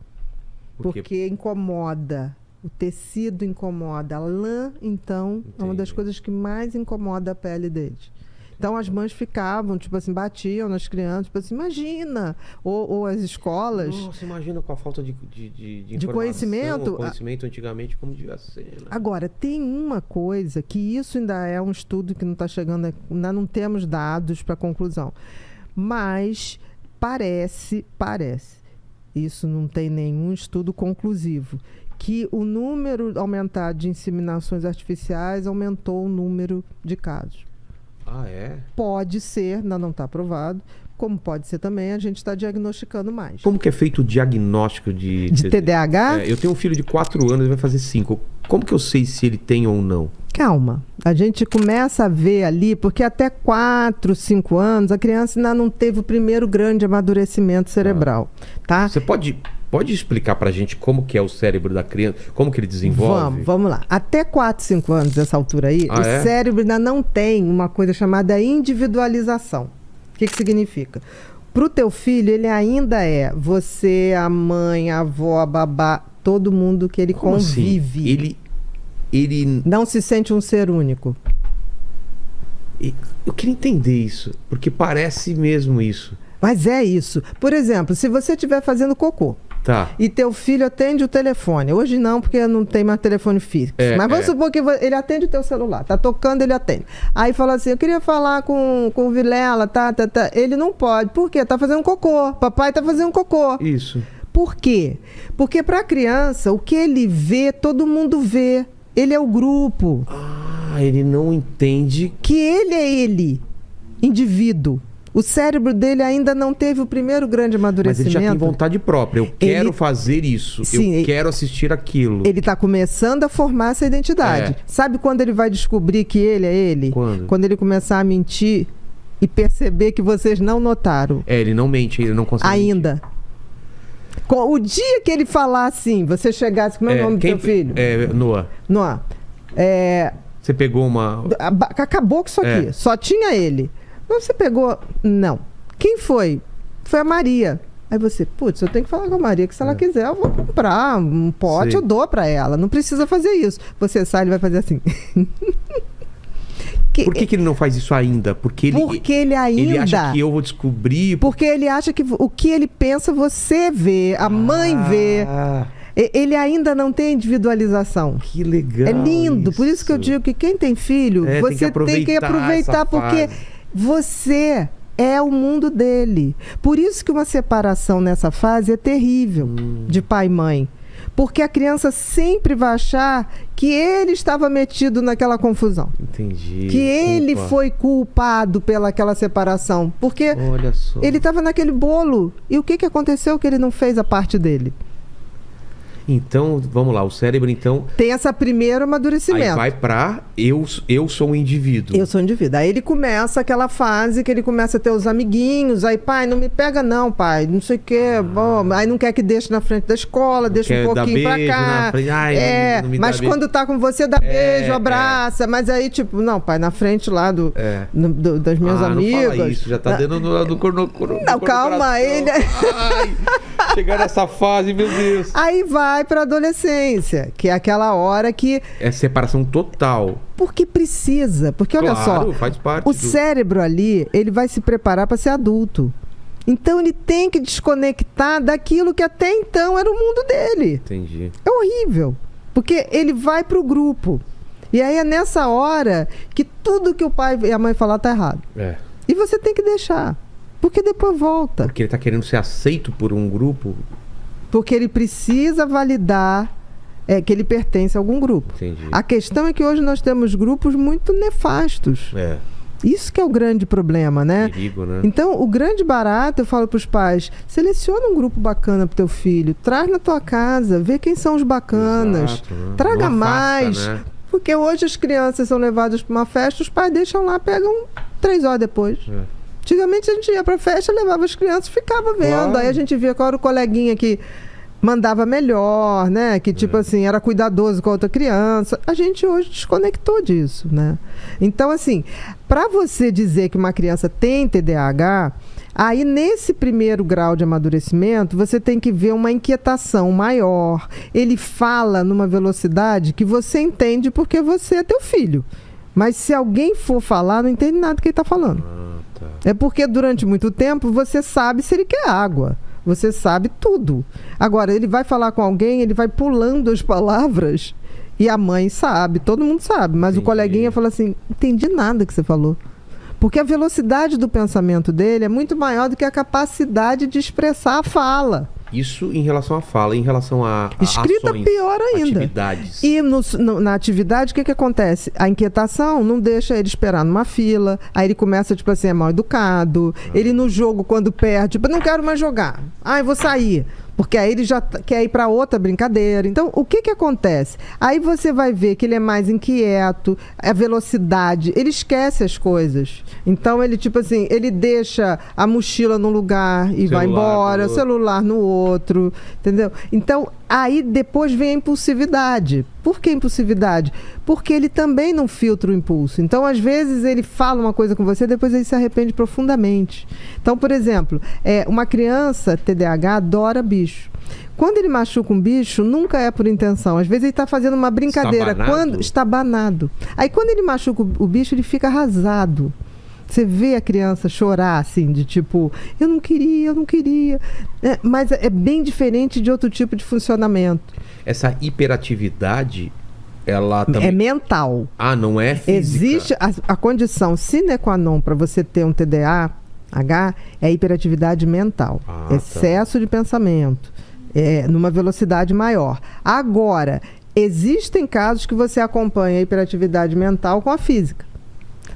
Porque incomoda. O tecido incomoda. A lã, então, é uma das coisas que mais incomoda a pele deles. Então, as mães ficavam, tipo assim, batiam nas crianças, tipo assim, imagina. Ou as escolas... Nossa, imagina com a falta de conhecimento. Conhecimento antigamente, como devia ser, né? Agora, tem uma coisa que isso ainda é um estudo que não está chegando, ainda não temos dados para conclusão. Mas parece, isso não tem nenhum estudo conclusivo, que o número aumentado de inseminações artificiais aumentou o número de casos. Ah, é? Pode ser, ainda não está aprovado, como pode ser também, a gente está diagnosticando mais. Como que é feito o diagnóstico de TDAH? Eu tenho um filho de 4 anos, ele vai fazer 5. Como que eu sei se ele tem ou não? Calma, a gente começa a ver ali, porque até 4, 5 anos, a criança ainda não teve o primeiro grande amadurecimento cerebral, tá? Você pode explicar pra gente como que é o cérebro da criança, como que ele desenvolve? Vamos lá. Até 4, 5 anos, dessa altura aí, o cérebro ainda não tem uma coisa chamada individualização. O que significa? Pro teu filho, ele ainda é você, a mãe, a avó, a babá, todo mundo que ele Como convive. Assim? Ele não se sente um ser único. Eu queria entender isso, porque parece mesmo isso. Mas é isso. Por exemplo, se você estiver fazendo cocô, tá, e teu filho atende o telefone. Hoje não, porque não tem mais telefone fixo. Mas vamos supor que ele atende o teu celular. Tá tocando, ele atende. Aí fala assim, eu queria falar com o Vilela, tá. Ele não pode. Por quê? Tá fazendo cocô. Papai tá fazendo cocô. Isso. Por quê? Porque para a criança, o que ele vê, todo mundo vê. Ele é o grupo. Ah, ele não entende. Que ele é ele, indivíduo. O cérebro dele ainda não teve o primeiro grande Mas amadurecimento. ele já tem vontade própria. Eu quero fazer isso. Sim, eu quero assistir aquilo. Ele está começando a formar essa identidade. Sabe quando ele vai descobrir que ele é ele? Quando? Quando ele começar a mentir e perceber que vocês não notaram. Ele não mente, ele não consegue ainda. O dia que ele falar assim, você chegasse... Como é o nome do teu filho? Noah. Noah. Você pegou uma... Acabou com isso aqui. Só tinha ele. Não, você pegou... Não. Quem foi? Foi a Maria. Aí você, putz, eu tenho que falar com a Maria, que se ela quiser, eu vou comprar um pote, Sim. eu dou pra ela. Não precisa fazer isso. Você sai, ele vai fazer assim. Por que ele não faz isso ainda? Porque ele acha que eu vou descobrir... Porque ele acha que o que ele pensa, você vê, a mãe vê. Ele ainda não tem individualização. Que legal. É lindo. Por isso que eu digo que quem tem filho, você tem que aproveitar porque você é o mundo dele. Por isso que uma separação nessa fase é terrível de pai e mãe. Porque a criança sempre vai achar que ele estava metido naquela confusão. Entendi. Que ele foi culpado pelaquela separação. Porque olha só, ele estava naquele bolo. E o que aconteceu que ele não fez a parte dele? Então, vamos lá, o cérebro então... Tem esse primeiro amadurecimento. Aí vai pra eu sou um indivíduo. Eu sou um indivíduo. Aí ele começa aquela fase que ele começa a ter os amiguinhos. Aí, pai, não me pega não, pai. Não sei o quê. Bom, aí não quer que deixe na frente da escola, deixa um pouquinho pra cá. Ai, não me mas dá quando tá com você, dá beijo, abraça. Mas aí, tipo, não, pai, na frente lá das minhas amigas. Não fala isso, já tá dando no corno. Não, calma, ele... Ai, chegar nessa fase, meu Deus. Aí vai pra adolescência, que é aquela hora que... É separação total. Porque precisa. Porque olha só, faz parte cérebro ali, ele vai se preparar para ser adulto. Então ele tem que desconectar daquilo que até então era o mundo dele. Entendi. É horrível. Porque ele vai pro grupo. E aí é nessa hora que tudo que o pai e a mãe falar tá errado. E você tem que deixar. Porque depois volta. Porque ele tá querendo ser aceito por um grupo. Porque ele precisa validar que ele pertence a algum grupo. Entendi. A questão é que hoje nós temos grupos muito nefastos. Isso que é o grande problema, né? Perigo, né? Então, o grande barato, eu falo para os pais, seleciona um grupo bacana pro teu filho, traz na tua casa, vê quem são os bacanas, exato, né? Traga Não afasta, mais. né? Porque hoje as crianças são levadas para uma festa, os pais deixam lá, pegam 3 horas depois. Antigamente a gente ia pra festa, levava as crianças, ficava vendo. Claro. Aí a gente via qual era o coleguinha que mandava melhor, né? Que tipo assim, era cuidadoso com a outra criança. A gente hoje desconectou disso, né? Então assim, para você dizer que uma criança tem TDAH, aí nesse primeiro grau de amadurecimento, você tem que ver uma inquietação maior. Ele fala numa velocidade que você entende porque você é teu filho. Mas se alguém for falar, não entende nada do que ele está falando. É porque durante muito tempo você sabe se ele quer água. Você sabe tudo. Agora, ele vai falar com alguém, ele vai pulando as palavras e a mãe sabe, todo mundo sabe. Mas o coleguinha fala assim, não entendi nada que você falou. Porque a velocidade do pensamento dele é muito maior do que a capacidade de expressar a fala. Isso em relação à fala, em relação a escrita ações, pior ainda. atividades. E na atividade, o que acontece? A inquietação não deixa ele esperar numa fila. Aí ele começa, tipo assim, é mal educado. Ele no jogo, quando perde, tipo, não quero mais jogar. Eu vou sair. Porque aí ele já quer ir para outra brincadeira. Então, o que acontece? Aí você vai ver que ele é mais inquieto, a velocidade, ele esquece as coisas. Então, ele, tipo assim, ele deixa a mochila num lugar e vai embora, o celular no outro, entendeu? Então, aí depois vem a impulsividade. Por que impulsividade? Porque ele também não filtra o impulso. Então, às vezes, ele fala uma coisa com você, depois ele se arrepende profundamente. Então, por exemplo, uma criança TDAH adora bicho. Quando ele machuca um bicho, nunca é por intenção. Às vezes ele está fazendo uma brincadeira. Está banado. Aí, quando ele machuca o bicho, ele fica arrasado. Você vê a criança chorar, assim, de tipo, eu não queria. Mas é bem diferente de outro tipo de funcionamento. Essa hiperatividade, ela também... É mental. Não é física? Existe a condição sine qua non para você ter um TDAH, é hiperatividade mental. Excesso de pensamento. numa velocidade maior. Agora, existem casos que você acompanha a hiperatividade mental com a física.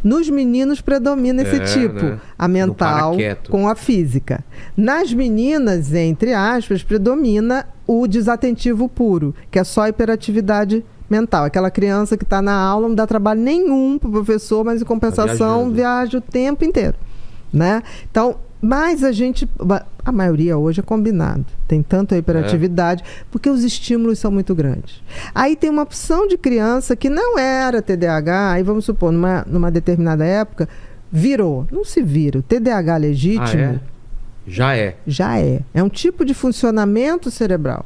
Nos meninos predomina esse tipo, né? a mental com a física. Nas meninas, entre aspas, predomina o desattentivo puro, que é só a hiperatividade mental. Aquela criança que está na aula, não dá trabalho nenhum para o professor, mas em compensação viaja o tempo inteiro, né? Então, mas a maioria hoje é combinado. Tem tanto a hiperatividade, porque os estímulos são muito grandes. Aí tem uma opção de criança que não era TDAH, aí vamos supor, numa determinada época, virou. Não se vira. O TDAH legítimo... Já é. Já é. É um tipo de funcionamento cerebral.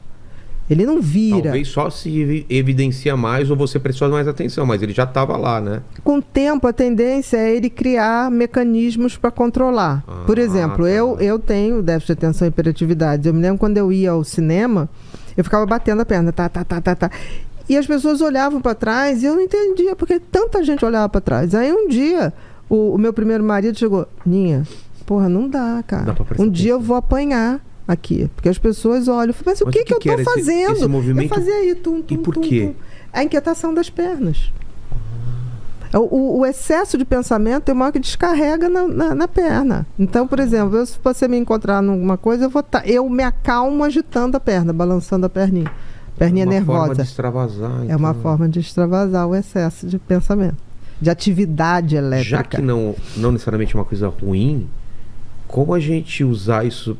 Ele não vira. Talvez só se evidencia mais ou você prestou mais atenção, mas ele já estava lá, né? Com o tempo, a tendência é ele criar mecanismos para controlar. Por exemplo, eu tenho déficit de atenção e hiperatividade. Eu me lembro quando eu ia ao cinema, eu ficava batendo a perna. Tá. E as pessoas olhavam para trás e eu não entendia porque tanta gente olhava para trás. Aí um dia, o meu primeiro marido chegou, Ninha, porra, não dá, cara. Dá pra prestar Um dia atenção. eu vou apanhar aqui, porque as pessoas olham, mas o que eu tô fazendo? Esse movimento... Eu fazia aí, E por quê? A inquietação das pernas. O excesso de pensamento é o maior que descarrega na perna. Então, por exemplo, se você me encontrar numa coisa, eu me acalmo agitando a perna, balançando a perninha. Perninha nervosa. É uma forma de extravasar. É uma forma de extravasar o excesso de pensamento, de atividade elétrica. Já que não necessariamente é uma coisa ruim, como a gente usar isso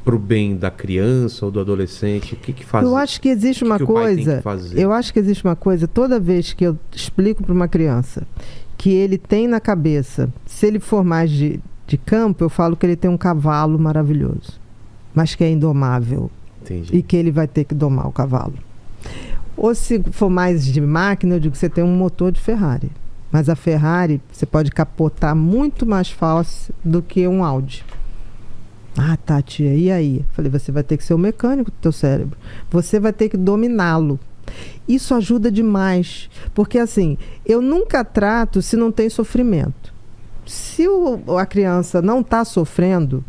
pro bem da criança ou do adolescente? O que faz? Eu acho que existe uma coisa. Eu acho que existe uma coisa. Toda vez que eu explico para uma criança que ele tem na cabeça, se ele for mais de campo, eu falo que ele tem um cavalo maravilhoso, mas que é indomável. Entendi. E que ele vai ter que domar o cavalo. Ou se for mais de máquina, eu digo que você tem um motor de Ferrari, mas a Ferrari você pode capotar muito mais fácil do que um Audi. Ah, tá, tia, e aí? Falei, você vai ter que ser o mecânico do teu cérebro. Você vai ter que dominá-lo. Isso ajuda demais. Porque, assim, eu nunca trato se não tem sofrimento. Se a criança não está sofrendo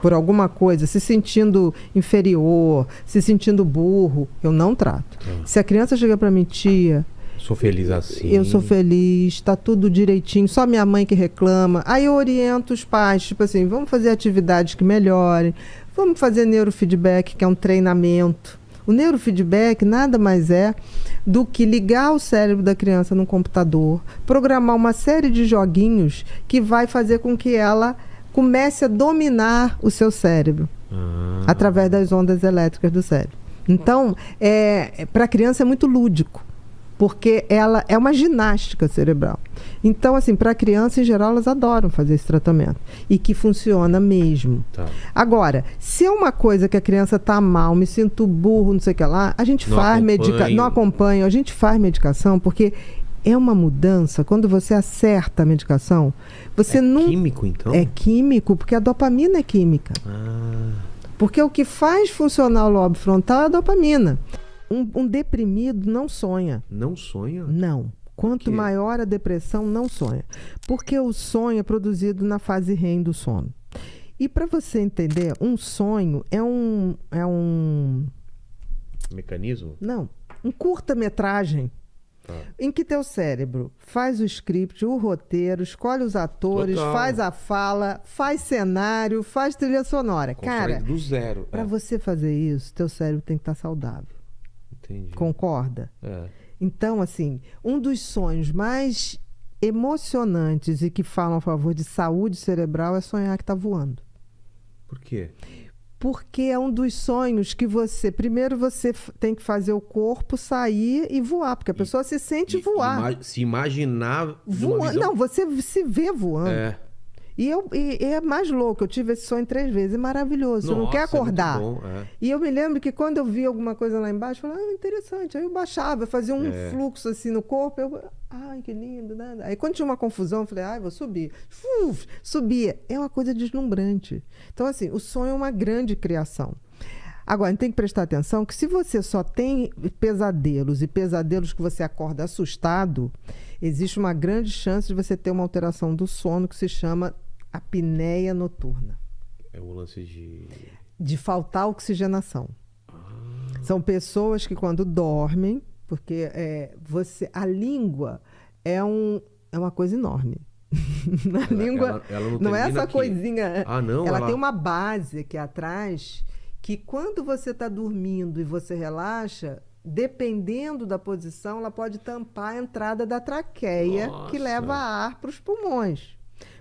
por alguma coisa, se sentindo inferior, se sentindo burro, eu não trato. Se a criança chega para mim, tia... Sou feliz assim. Eu sou feliz, está tudo direitinho, só minha mãe que reclama. Aí eu oriento os pais, tipo assim, vamos fazer atividades que melhorem, vamos fazer neurofeedback, que é um treinamento. O neurofeedback nada mais é do que ligar o cérebro da criança no computador, programar uma série de joguinhos que vai fazer com que ela comece a dominar o seu cérebro através das ondas elétricas do cérebro. Então, para a criança é muito lúdico, porque ela é uma ginástica cerebral. Então, assim, para a criança, em geral, elas adoram fazer esse tratamento. E que funciona mesmo. Tá. Agora, se é uma coisa que a criança está mal, me sinto burro, não sei o que lá, a gente faz medicação. Não acompanha, a gente faz medicação, porque é uma mudança. Quando você acerta a medicação, você não... É químico, então? É químico, porque a dopamina é química. Porque o que faz funcionar o lobo frontal é a dopamina. Um deprimido não sonha. Não sonha? Não. Quanto maior a depressão, não sonha. Porque o sonho é produzido na fase REM do sono. E para você entender, um sonho é um... Mecanismo? Não. Um curta-metragem em que teu cérebro faz o script, o roteiro, escolhe os atores, faz a fala, faz cenário, faz trilha sonora. Cara, do zero. Para você fazer isso, teu cérebro tem que estar saudável. Entendi. Concorda? Então, assim, um dos sonhos mais emocionantes e que falam a favor de saúde cerebral é sonhar que está voando. Por quê? Porque é um dos sonhos que primeiro você tem que fazer o corpo sair e voar, porque a pessoa se sente voar. Se imaginar voando. Não, você se vê voando. E é mais louco, eu tive esse sonho 3 vezes, é maravilhoso, você não quer acordar. É muito bom, E eu me lembro que quando eu vi alguma coisa lá embaixo, eu falei, interessante. Aí eu baixava, fazia um fluxo assim no corpo, ai, que lindo, né? Aí quando tinha uma confusão, eu falei, vou subir. Subia. É uma coisa deslumbrante. Então, assim, o sonho é uma grande criação. Agora, a gente tem que prestar atenção que se você só tem pesadelos e pesadelos que você acorda assustado, existe uma grande chance de você ter uma alteração do sono que se chama apneia noturna. É o lance de faltar oxigenação. São pessoas que quando dormem, porque a língua é uma coisa enorme. A língua ela não é essa aqui. coisinha. Ah, não? Ela tem uma base aqui atrás que quando você está dormindo e você relaxa, dependendo da posição, ela pode tampar a entrada da traqueia, que leva ar para os pulmões.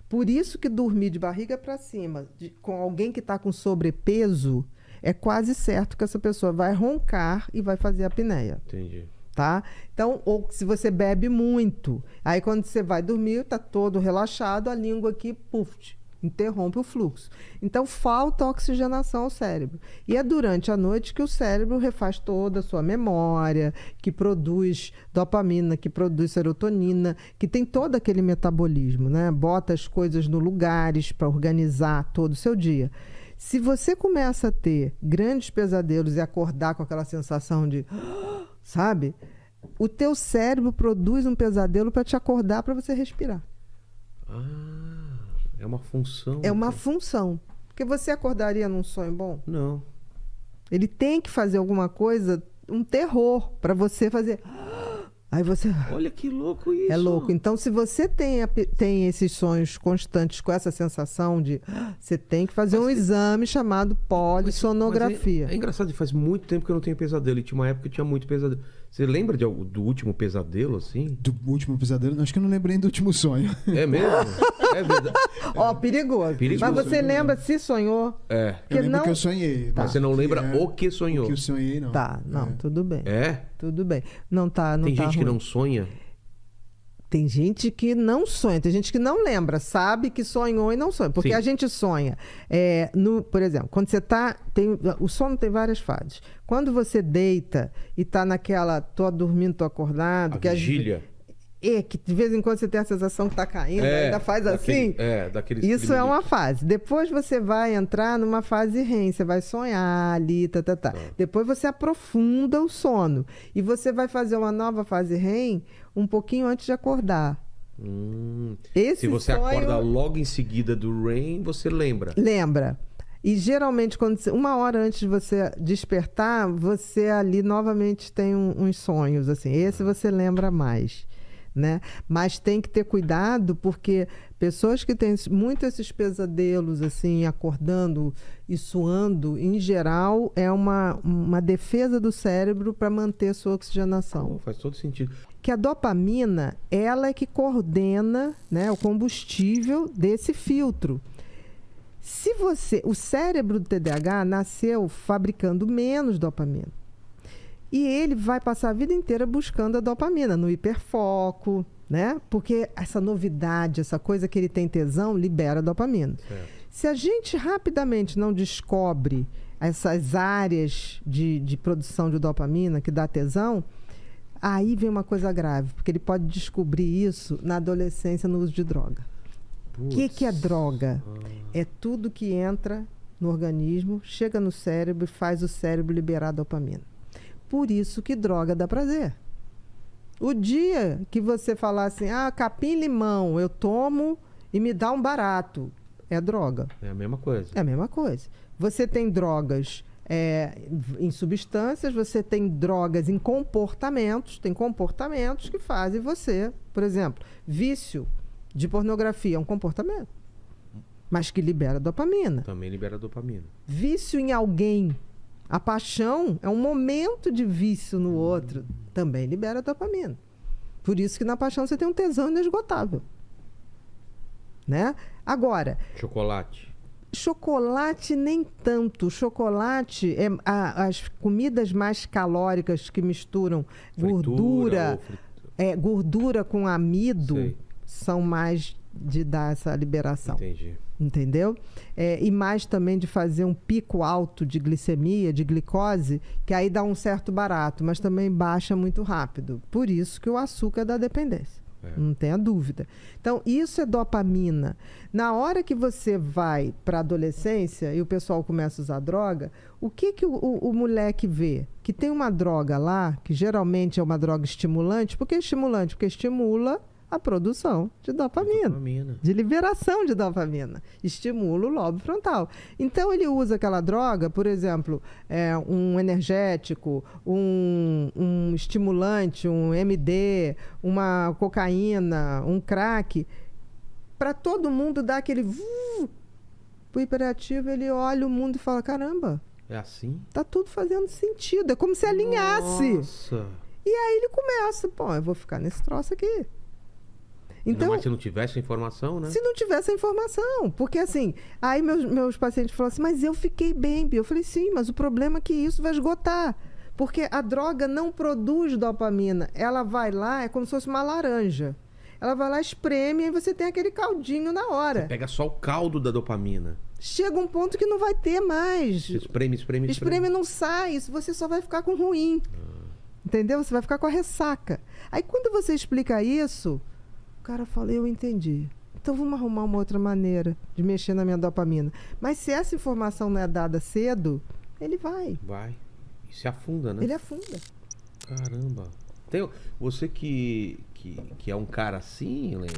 Por isso que dormir de barriga para cima, com alguém que está com sobrepeso, é quase certo que essa pessoa vai roncar e vai fazer apneia. Entendi. Tá? Então, ou se você bebe muito, aí quando você vai dormir, está todo relaxado, a língua aqui, puf, interrompe o fluxo. Então, falta oxigenação ao cérebro. E é durante a noite que o cérebro refaz toda a sua memória, que produz dopamina, que produz serotonina, que tem todo aquele metabolismo, né? Bota as coisas no lugares para organizar todo o seu dia. Se você começa a ter grandes pesadelos e acordar com aquela sensação de... Sabe? O teu cérebro produz um pesadelo para te acordar, para você respirar. É uma função. É uma função. Porque você acordaria num sonho bom? Não. Ele tem que fazer alguma coisa, um terror, para você fazer... Aí você... Olha que louco isso. É louco. Então, se você tem esses sonhos constantes com essa sensação de... Você tem que fazer um exame chamado polissonografia. Mas é engraçado, faz muito tempo que eu não tenho pesadelo. E tinha uma época que eu tinha muito pesadelo. Você lembra do último pesadelo, assim? Do último pesadelo? Acho que eu não lembrei do último sonho. É mesmo? É verdade. Perigoso. Mas você lembra se sonhou? É. Eu lembro que eu sonhei. Mas você não lembra o que sonhou? O que eu sonhei, não. Tá, não, tudo bem. É? Tudo bem. Não tá Tem gente que ruim. não sonha? Tem gente que não sonha, tem gente que não lembra, sabe que sonhou e não sonha. Porque Sim. a gente sonha. Por exemplo, quando você está... O sono tem várias fases. Quando você deita e está naquela... Tô dormindo, tô acordado... Vigília. Que de vez em quando você tem a sensação que está caindo, ainda faz assim. Daqueles Isso é uma fase. Depois você vai entrar numa fase REM, você vai sonhar ali, Depois você aprofunda o sono. E você vai fazer uma nova fase REM um pouquinho antes de acordar. Se você acorda logo em seguida do REM, você lembra. Lembra. E geralmente, uma hora antes de você despertar, você ali novamente tem uns sonhos. Assim. Esse você lembra mais. Né? Mas tem que ter cuidado, porque pessoas que têm muito esses pesadelos, assim, acordando e suando, em geral, é uma defesa do cérebro para manter sua oxigenação. Faz todo sentido. Que a dopamina, ela é que coordena, né, o combustível desse filtro. O cérebro do TDAH nasceu fabricando menos dopamina. E ele vai passar a vida inteira buscando a dopamina, no hiperfoco, né? Porque essa novidade, essa coisa que ele tem tesão, libera a dopamina. Certo. Se a gente rapidamente não descobre essas áreas de produção de dopamina que dá tesão, aí vem uma coisa grave, porque ele pode descobrir isso na adolescência no uso de droga. O que é droga? É tudo que entra no organismo, chega no cérebro e faz o cérebro liberar dopamina. Por isso que droga dá prazer. O dia que você falar assim, capim-limão, eu tomo e me dá um barato, é droga. É a mesma coisa. É a mesma coisa. Você tem drogas em substâncias, você tem drogas em comportamentos, tem comportamentos que fazem você, por exemplo, vício de pornografia é um comportamento, mas que libera dopamina. Também libera dopamina. Vício em alguém, a paixão é um momento de vício no outro, também libera dopamina. Por isso que na paixão você tem um tesão inesgotável. Né? Agora... Chocolate nem tanto. Chocolate, as comidas mais calóricas que misturam gordura com amido, são mais de dar essa liberação. Entendi. Entendeu? E mais também de fazer um pico alto de glicemia, de glicose, que aí dá um certo barato, mas também baixa muito rápido. Por isso que o açúcar dá dependência. Não tenha dúvida. Então, isso é dopamina. Na hora que você vai para a adolescência e o pessoal começa a usar droga, o que o moleque vê? Que tem uma droga lá, que geralmente é uma droga estimulante. Por que estimulante? Porque estimula a produção de dopamina. De liberação de dopamina. Estimula o lobo frontal. Então, ele usa aquela droga, por exemplo, um energético, um estimulante, um MD, uma cocaína, um crack, para todo mundo dar aquele... O hiperativo, ele olha o mundo e fala, caramba, é assim? Tá tudo fazendo sentido. É como se alinhasse. Nossa. E aí ele começa, pô, eu vou ficar nesse troço aqui. Então, mas se não tivesse a informação, né? Se não tivesse a informação. Porque assim, aí meus pacientes falaram assim, mas eu fiquei bem. Eu falei, sim, mas o problema é que isso vai esgotar. Porque a droga não produz dopamina. Ela vai lá, é como se fosse uma laranja. Ela vai lá, espreme, e você tem aquele caldinho na hora. Você pega só o caldo da dopamina. Chega um ponto que não vai ter mais. Você espreme. Espreme não sai, isso você só vai ficar com ruim. Entendeu? Você vai ficar com a ressaca. Aí quando você explica isso, o cara fala, eu entendi. Então vamos arrumar uma outra maneira de mexer na minha dopamina. Mas se essa informação não é dada cedo, ele vai. Vai. E se afunda, né? Ele afunda. Caramba. Você que é um cara assim, Lene,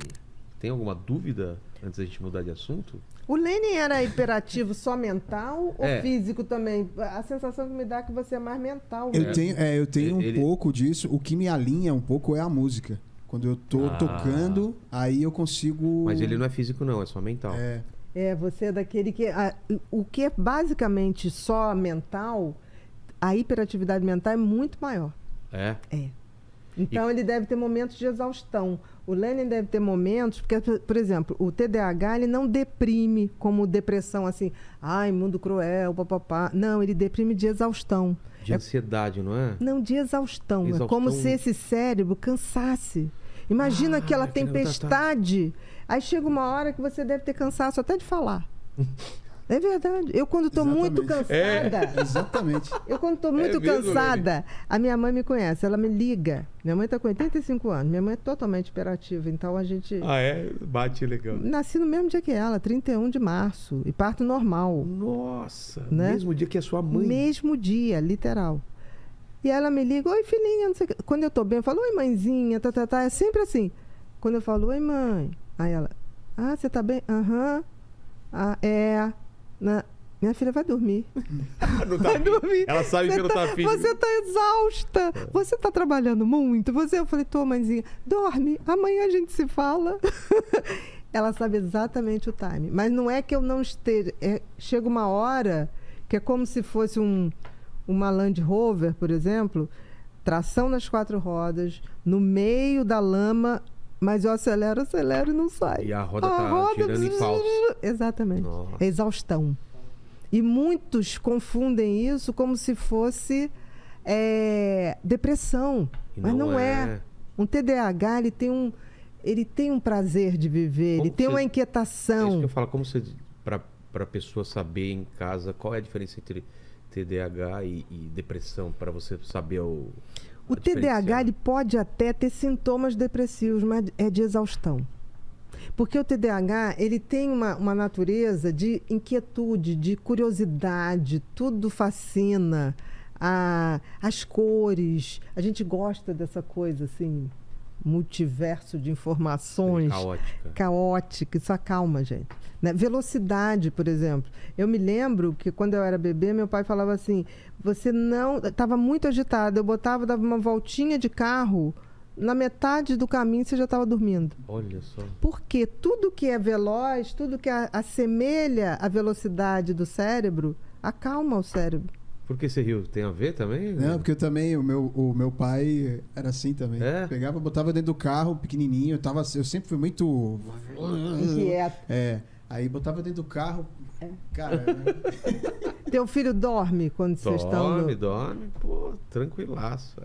tem alguma dúvida antes da gente mudar de assunto? O Lene era hiperativo só mental ou físico também? A sensação que me dá é que você é mais mental. Eu tenho um pouco disso. O que me alinha um pouco é a música. Quando eu tô tocando, aí eu consigo... Mas ele não é físico não, é só mental. Você é daquele que... o que é basicamente só mental, a hiperatividade mental é muito maior. É? É. Então, ele deve ter momentos de exaustão. O Lenin deve ter momentos... Porque, por exemplo, o TDAH, ele não deprime como depressão, assim... Ai, mundo cruel, papapá. Não, ele deprime de exaustão. De ansiedade, não é? Não, de exaustão. É como se esse cérebro cansasse. Imagina aquela tempestade. Aí chega uma hora que você deve ter cansaço até de falar. É verdade. Eu, quando estou muito cansada... Exatamente. Eu, quando estou muito cansada... A minha mãe me conhece, ela me liga. Minha mãe está com 85 anos. Minha mãe é totalmente hiperativa, então a gente... Bate legal. Nasci no mesmo dia que ela, 31 de março. E parto normal. Nossa, né? Mesmo dia que a sua mãe. Mesmo dia, literal. E ela me liga, oi filhinha, não sei o que. Quando eu tô bem, eu falo, oi mãezinha, É sempre assim. Quando eu falo, oi mãe. Aí ela, você tá bem? Aham. Minha filha vai dormir. Não tá vai dormir. Ela sabe que não tá afim. Você tá exausta. Você tá trabalhando muito. Eu falei, tô mãezinha, dorme. Amanhã a gente se fala. Ela sabe exatamente o time. Mas não é que eu não esteja. Chega uma hora que é como se fosse uma Land Rover, por exemplo, tração nas 4 rodas, no meio da lama, mas eu acelero e não sai. E a roda girando em falso. Exatamente. Nossa. É exaustão. E muitos confundem isso como se fosse depressão. Mas não é. Um TDAH, ele tem um prazer de viver, ele tem uma inquietação. É isso que eu falo, como você, para a pessoa saber em casa qual é a diferença entre TDAH e depressão, para você saber o TDAH ele pode até ter sintomas depressivos, mas é de exaustão. Porque o TDAH ele tem uma natureza de inquietude, de curiosidade, tudo fascina, as cores, a gente gosta dessa coisa assim, multiverso de informações. Caótica, isso acalma, gente. Né? Velocidade, por exemplo. Eu me lembro que quando eu era bebê, meu pai falava assim, você não... Estava muito agitado, dava uma voltinha de carro, na metade do caminho você já estava dormindo. Olha só. Porque tudo que é veloz, tudo que assemelha a velocidade do cérebro, acalma o cérebro. Por que você riu? Tem a ver também? Não, porque eu também, o meu pai era assim também. Pegava, botava dentro do carro, pequenininho, eu sempre fui muito... Inquieto. Aí botava dentro do carro, cara... Teu filho dorme quando vocês estão... Dorme, pô, tranquilaço.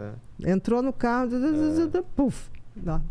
Entrou no carro, puf, dorme.